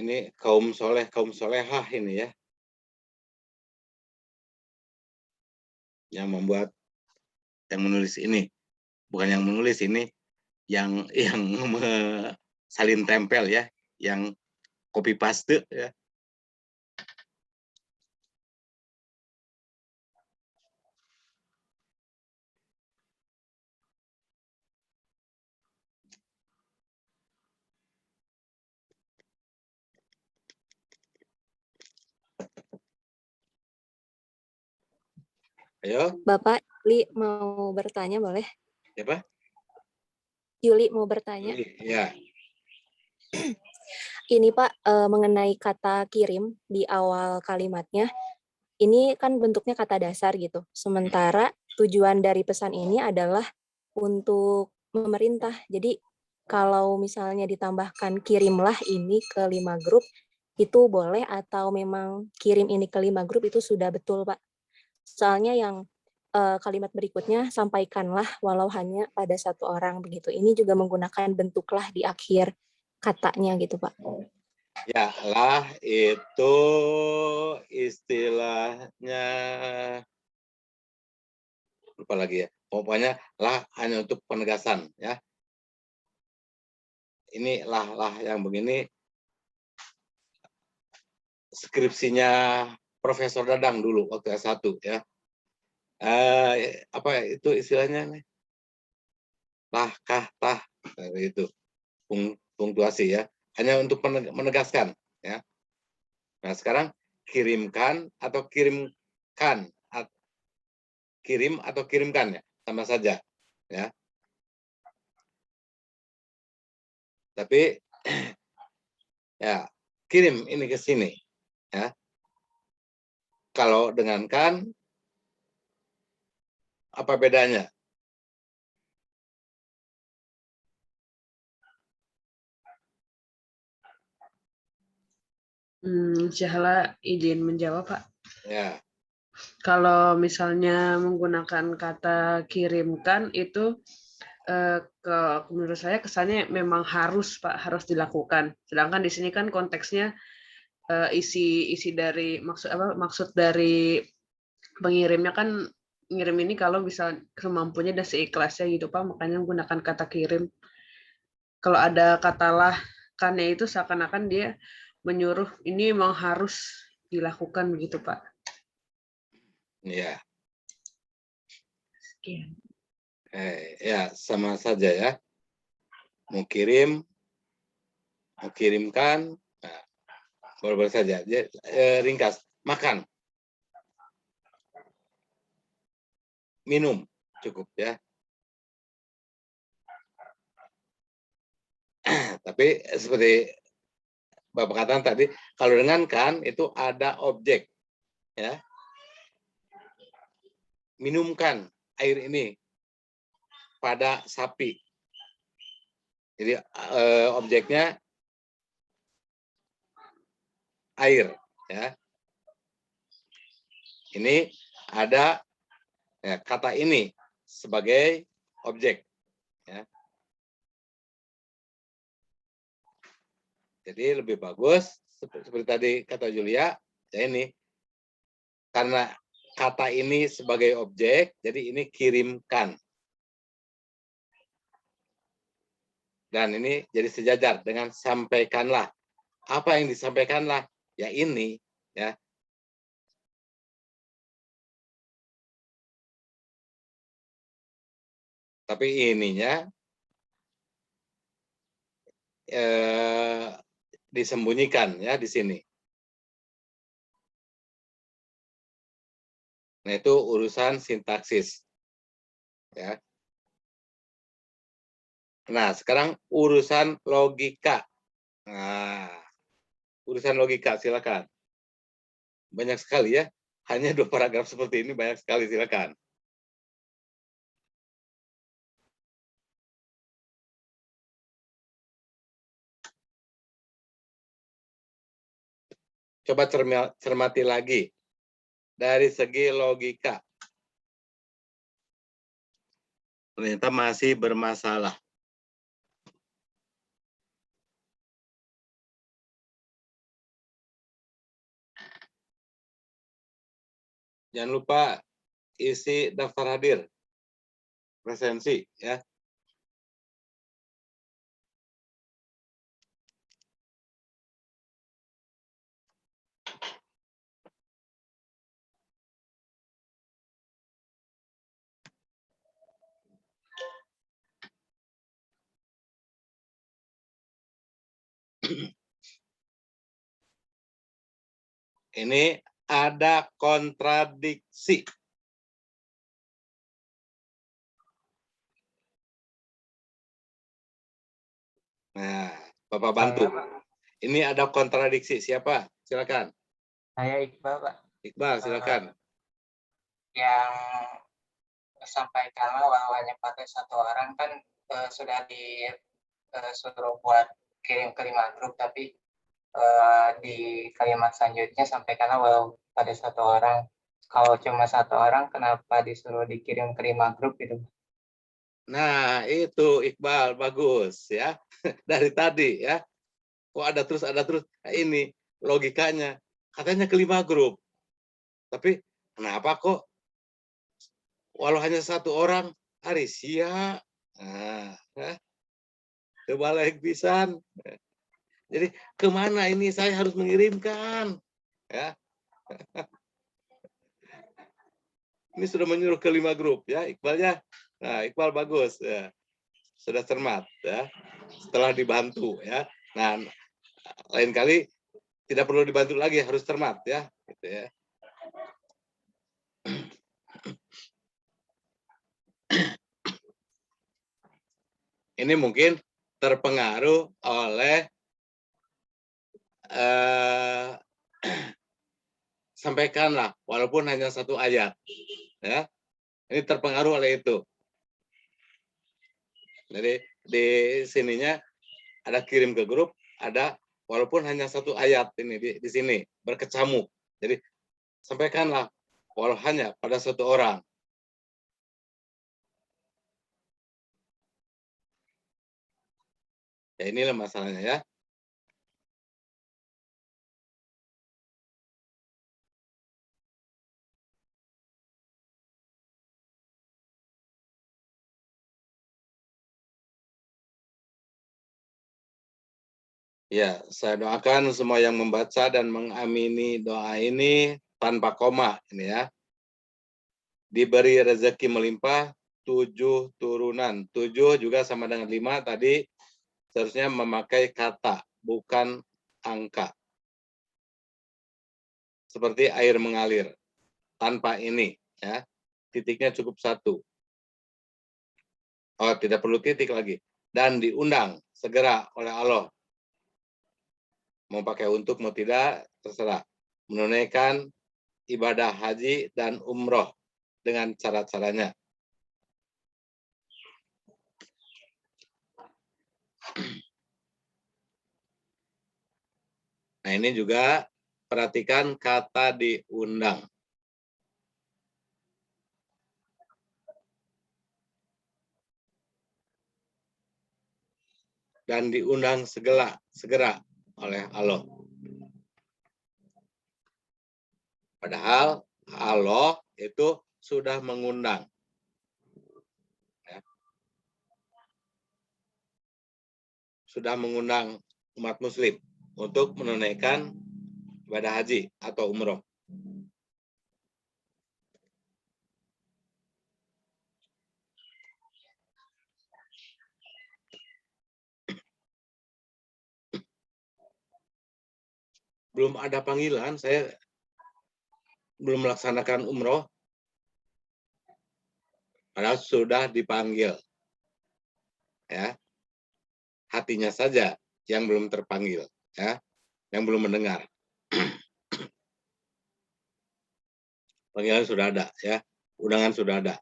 Ini kaum soleh, kaum solehah ini ya. Yang membuat, yang menulis ini. Bukan yang menulis ini, yang salin tempel ya, yang copy paste ya. Ayo. Bapak Yuli mau bertanya boleh? Siapa? Yuli mau bertanya. Iya. Ini Pak, mengenai kata kirim di awal kalimatnya, ini kan bentuknya kata dasar gitu. Sementara tujuan dari pesan ini adalah untuk memerintah. Jadi kalau misalnya ditambahkan kirimlah ini ke 5 grup, itu boleh atau memang kirim ini ke 5 grup itu sudah betul Pak? Soalnya yang kalimat berikutnya, sampaikanlah walau hanya pada 1 orang begitu. Ini juga menggunakan bentuklah di akhir katanya gitu Pak. Ya, lah itu istilahnya, lupa lagi ya. Pokoknya lah hanya untuk penegasan ya. Ini lah yang begini skripsinya Profesor Dadang dulu waktu S1 ya. Apa itu istilahnya nih? Lah, kah, tah, itu punktuasi ya. Hanya untuk menegaskan ya. Nah, sekarang kirimkan atau kirimkan, kirim atau kirimkan ya, sama saja ya. Tapi ya kirim ini ke sini ya. Kalau dengan kan, apa bedanya? Syahla izin menjawab, Pak. Ya. Kalau misalnya menggunakan kata kirimkan itu menurut saya kesannya memang harus, Pak, harus dilakukan. Sedangkan di sini kan konteksnya isi dari maksud dari pengirimnya kan ngirim ini kalau bisa semampunya dan seikhlasnya gitu, Pak, makanya menggunakan kata kirim. Kalau ada kata lah kannya itu seakan-akan dia menyuruh ini memang harus dilakukan begitu, Pak. Ya. Sekian. Ya, sama saja ya. Mau kirim, mau kirimkan, nah, boleh saja. Ringkas. makan, minum, cukup ya. Tapi seperti Bapak katakan tadi, kalau dengan kan itu ada objek, ya. Minumkan air ini pada sapi. Jadi objeknya air, ya. Ini ada ya, kata ini sebagai objek, ya. Jadi lebih bagus seperti tadi kata Julia, ya ini karena kata ini sebagai objek, jadi ini kirimkan. Dan ini jadi sejajar dengan sampaikanlah. Apa yang disampaikanlah? Ya ini, ya. Tapi ininya disembunyikan ya di sini. Nah, itu urusan sintaksis. Ya. Nah, sekarang urusan logika. Nah, urusan logika silakan. Banyak sekali ya. Hanya 2 paragraf seperti ini banyak sekali, silakan. Coba cermati lagi dari segi logika. Ternyata masih bermasalah. Jangan lupa isi daftar hadir. Presensi ya. Ini ada kontradiksi. Nah, Bapak bantu. Ini ada kontradiksi. Siapa? Silakan. Saya Iqbal, Pak. Iqbal, silakan. Yang disampaikan awalnya pakai 1 orang kan sudah disuruh buat kirim ke 5 grup, tapi di kalimat selanjutnya sampaikan awal pada 1 orang. Kalau cuma 1 orang, kenapa disuruh dikirim ke 5 grup gitu? Nah, itu Iqbal, bagus ya. Dari tadi ya. Kok ada terus. Nah, ini logikanya. Katanya ke 5 grup. Tapi kenapa kok walau hanya 1 orang, Arisia. Nah, ya. Kebalik pisan. Jadi kemana ini saya harus mengirimkan? Ya. Ini sudah menyuruh ke 5 grup ya, Iqbal ya. Nah, Iqbal bagus ya. Sudah cermat ya. Setelah dibantu ya. Nah, lain kali tidak perlu dibantu lagi, harus cermat ya, gitu ya. Ini mungkin terpengaruh oleh sampaikanlah walaupun hanya 1 ayat ya. Ini terpengaruh oleh itu. Jadi di sininya ada kirim ke grup, ada walaupun hanya 1 ayat ini di sini berkecamuk. Jadi sampaikanlah walau hanya pada 1 orang. Ya inilah masalahnya ya. Ya, saya doakan semua yang membaca dan mengamini doa ini tanpa koma ini ya. Diberi rezeki melimpah 7 turunan. 7 juga sama dengan 5 tadi seharusnya memakai kata bukan angka. seperti air mengalir. Tanpa ini, ya, titiknya cukup satu. Oh, tidak perlu titik lagi. Dan diundang segera oleh Allah. Mau pakai untuk, mau tidak, terserah. Menunaikan ibadah haji dan umroh dengan cara-caranya. Nah, ini juga perhatikan kata diundang. Dan diundang segera oleh Allah. Padahal Allah itu sudah mengundang. Ya. Sudah mengundang umat muslim untuk menunaikan ibadah haji atau umroh. Belum ada panggilan, saya belum melaksanakan umroh, padahal sudah dipanggil. Ya, hatinya saja yang belum terpanggil, ya, yang belum mendengar. Panggilan sudah ada, ya, undangan sudah ada.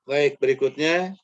Baik, berikutnya.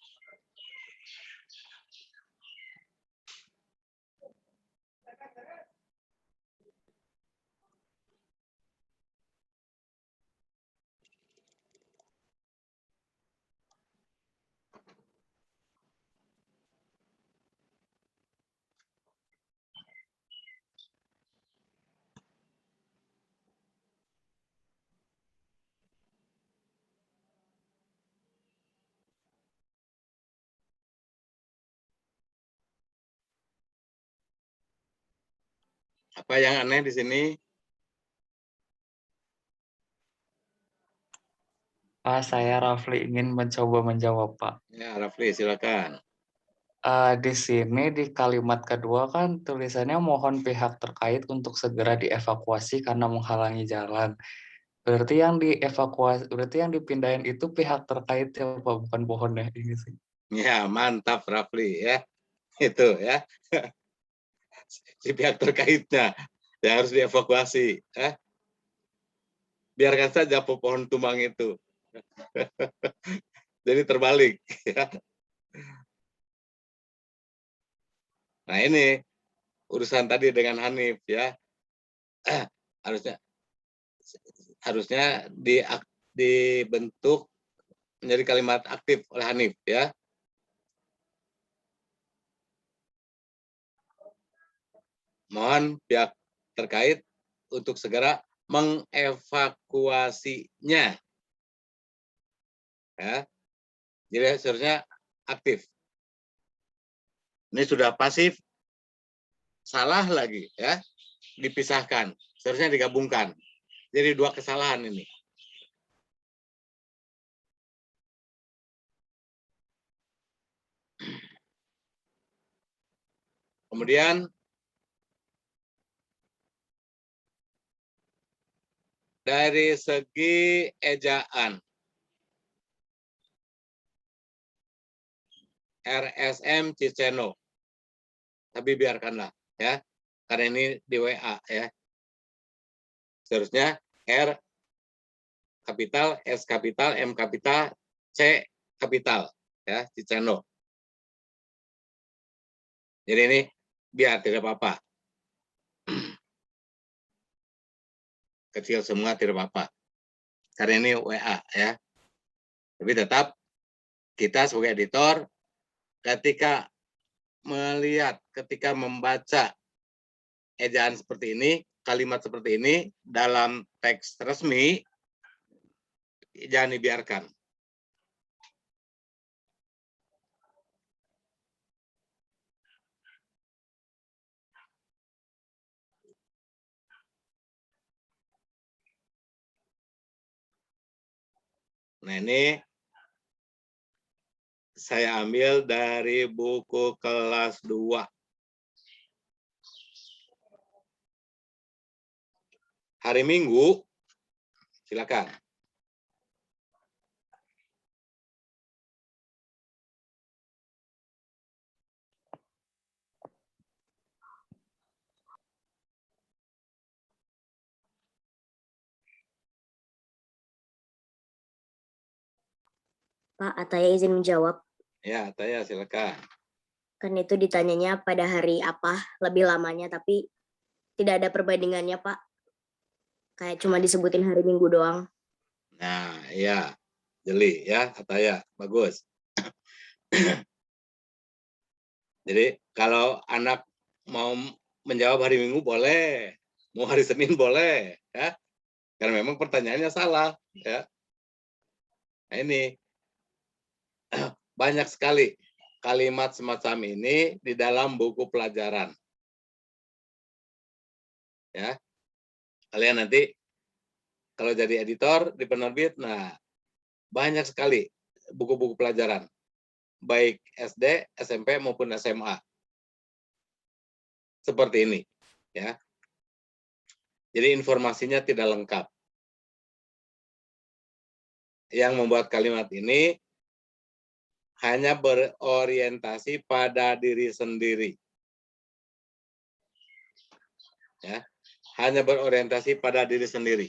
Apa yang aneh di sini? Pak, saya Rafli ingin mencoba menjawab, Pak. Ya, Rafli, silakan. Di sini di kalimat kedua kan tulisannya mohon pihak terkait untuk segera dievakuasi karena menghalangi jalan. Berarti yang dievakuasi, berarti yang dipindahin itu pihak terkait ya, Pak, bukan pohonnya ini sih. Ya, mantap Rafli, ya. Itu, ya. Si pihak terkaitnya yang harus dievakuasi, ya. Biarkan saja pohon tumbang itu. Jadi terbalik, ya. Nah, ini urusan tadi dengan Hanif, ya. Harusnya dibentuk menjadi kalimat aktif oleh Hanif, ya. Mohon pihak terkait untuk segera mengevakuasinya. Ya. Jadi seharusnya aktif. Ini sudah pasif, salah lagi, ya. Dipisahkan, seharusnya digabungkan. Jadi dua kesalahan ini. Kemudian dari segi ejaan, RSM Ciceno, tapi biarkanlah, ya, karena ini di WA, ya. Seharusnya R kapital, S kapital, M kapital, C kapital, ya, Ciceno. Jadi ini biar tidak apa-apa. Kecil semua tidak apa-apa. Karena ini WA, ya. Tapi tetap kita sebagai editor ketika melihat, ketika membaca ejaan seperti ini, kalimat seperti ini dalam teks resmi, jangan dibiarkan. Nah, ini saya ambil dari buku kelas 2. hari Minggu, silakan. Pak, Ataya izin menjawab. Ya, Ataya silakan. Kan itu ditanyanya pada hari apa lebih lamanya, tapi tidak ada perbandingannya, Pak. Kayak cuma disebutin hari Minggu doang. Nah, ya, jeli ya, Ataya, bagus. Jadi kalau anak mau menjawab hari Minggu boleh, mau hari Senin boleh, ya. Karena memang pertanyaannya salah, ya. Nah, ini banyak sekali kalimat semacam ini di dalam buku pelajaran. Ya. Kalian nanti kalau jadi editor di penerbit, nah banyak sekali buku-buku pelajaran, baik SD, SMP maupun SMA. Seperti ini, ya. Jadi informasinya tidak lengkap. Yang membuat kalimat ini hanya berorientasi pada diri sendiri. Ya, hanya berorientasi pada diri sendiri.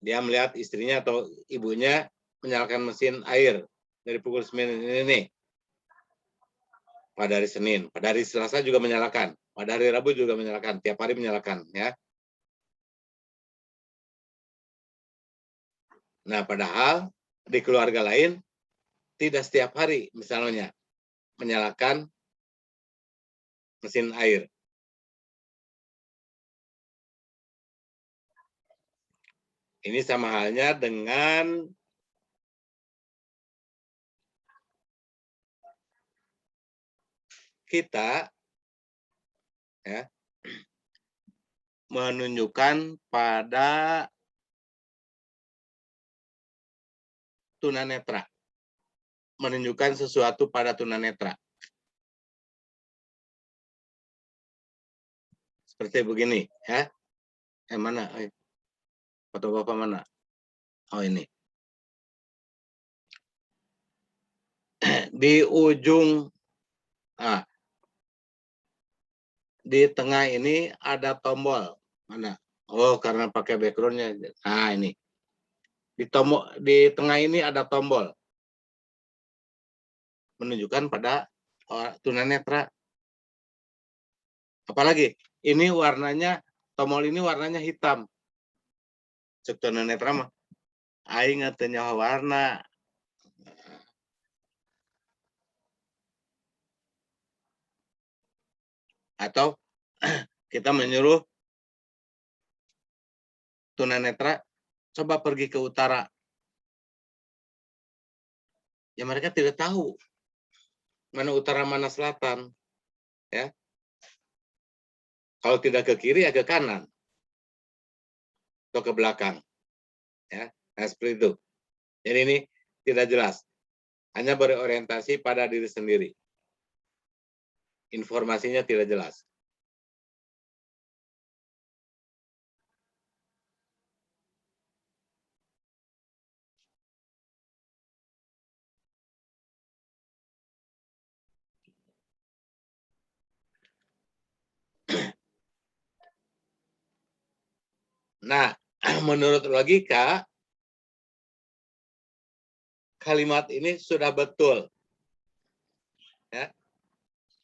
Dia melihat istrinya atau ibunya menyalakan mesin air dari pukul 9 ini. Pada hari Senin, pada hari Selasa juga menyalakan, pada hari Rabu juga menyalakan, tiap hari menyalakan, ya. Nah, padahal di keluarga lain tidak setiap hari misalnya menyalakan mesin air. Ini sama halnya dengan kita, ya, menunjukkan pada tunanetra, menunjukkan sesuatu pada tunanetra. Seperti begini, ya. Mana? Foto Bapak mana? Oh, ini. Di ujung, di tengah ini ada tombol. Mana? Oh, karena pakai backgroundnya. Nah, ini. Di tengah ini ada tombol. Menunjukkan pada tunanetra. Apalagi, ini warnanya, tombol ini warnanya hitam. Cek tunanetra mah. Aing ngatenya warna. Atau kita menyuruh tunanetra coba pergi ke utara. Ya mereka tidak tahu mana utara mana selatan, ya. Kalau tidak ke kiri ya ke kanan atau ke belakang, ya. Nah, seperti itu. Jadi ini tidak jelas, hanya berorientasi pada diri sendiri. Informasinya tidak jelas. Nah, menurut logika, kalimat ini sudah betul. Ya.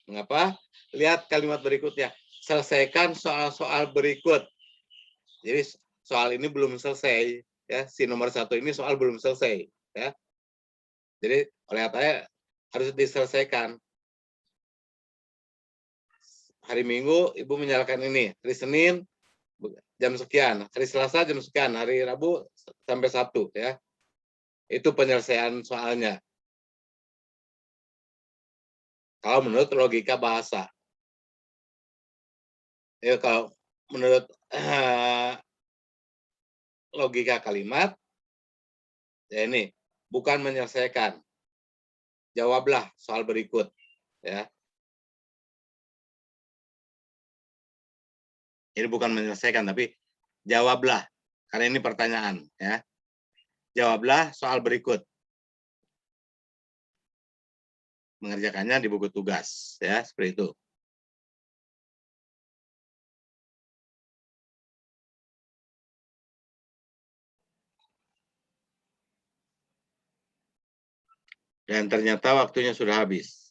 Mengapa? Lihat kalimat berikutnya. Selesaikan soal-soal berikut. Jadi soal ini belum selesai. Ya, si nomor 1 ini soal belum selesai. Ya. Jadi oleh Ataya harus diselesaikan. Hari Minggu Ibu menyalakan ini. Hari Senin jam sekian. Hari Selasa jam sekian. Hari Rabu sampai Sabtu. Ya. Itu penyelesaian soalnya. Kalau menurut logika bahasa. Ya, kalau menurut logika kalimat, ya ini bukan menyelesaikan. Jawablah soal berikut, ya. Ini bukan menyelesaikan, tapi jawablah. Karena ini pertanyaan, ya. Jawablah soal berikut. Mengerjakannya di buku tugas, ya, seperti itu. Dan ternyata waktunya sudah habis.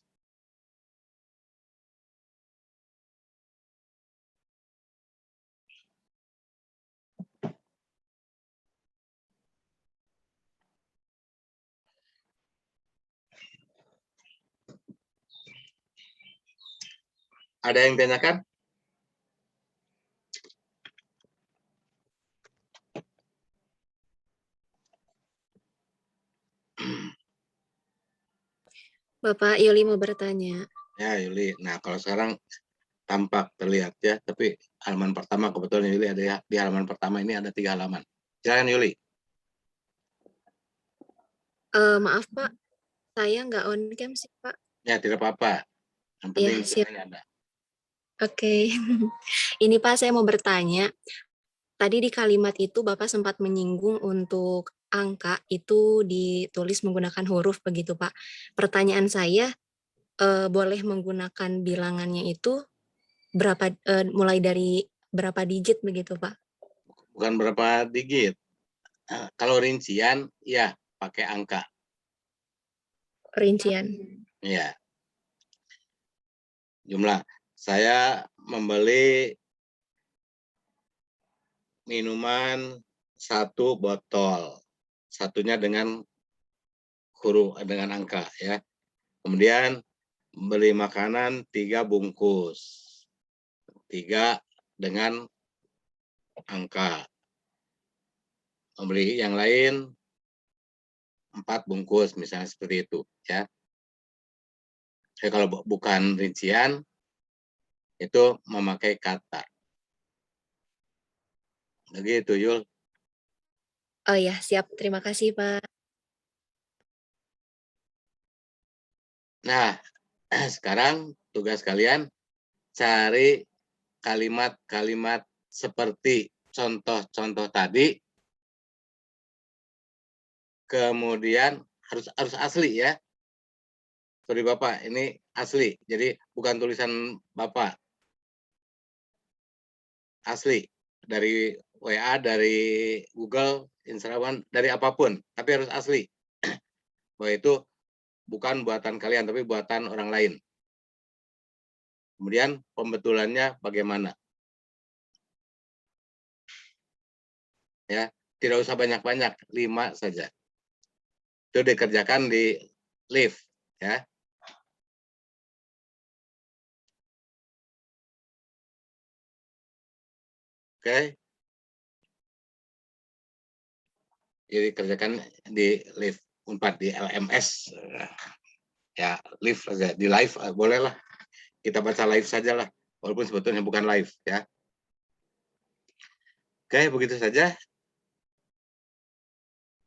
Ada yang tanyakan? Bapak Yuli mau bertanya. Ya, Yuli. Nah, kalau sekarang tampak terlihat ya, tapi halaman pertama kebetulan Yuli ada ya, di halaman pertama ini ada 3 halaman. Silakan Yuli. Maaf Pak, saya nggak on cam sih Pak. Ya, tidak apa-apa. Yang Ya, penting siap. suaranya ada. Oke. Ini Pak, saya mau bertanya. Tadi di kalimat itu Bapak sempat menyinggung untuk angka itu ditulis menggunakan huruf begitu Pak. Pertanyaan saya, boleh menggunakan bilangannya itu berapa, mulai dari berapa digit begitu Pak? Bukan berapa digit. Kalau rincian, ya pakai angka. Rincian. Ya. Jumlah. Saya membeli minuman 1 botol. Satunya dengan huruf, dengan angka ya. Kemudian beli makanan 3 bungkus. 3 dengan angka. Membeli yang lain 4 bungkus misalnya seperti itu ya. Kalau bukan rincian itu memakai kata. Begitu Yul. Oh ya, siap. Terima kasih Pak. Nah, sekarang tugas kalian cari kalimat-kalimat seperti contoh-contoh tadi. Kemudian harus asli ya. Sorry Bapak, ini asli. Jadi bukan tulisan Bapak. Asli. Dari WA, dari Google, Instagram, dari apapun. Tapi harus asli. Bahwa itu bukan buatan kalian, tapi buatan orang lain. Kemudian pembetulannya bagaimana? Ya, tidak usah banyak-banyak, 5 saja. Itu dikerjakan di lift, ya. Oke. Jadi kerjakan di lift 4 di LMS. Ya, live saja. Di live bolehlah. Kita baca live saja lah. Walaupun sebetulnya bukan live ya. Oke, begitu saja.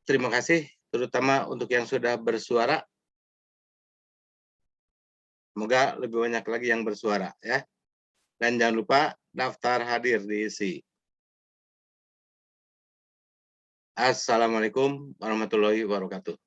Terima kasih terutama untuk yang sudah bersuara. Semoga lebih banyak lagi yang bersuara ya. Dan jangan lupa daftar hadir diisi. Assalamualaikum warahmatullahi wabarakatuh.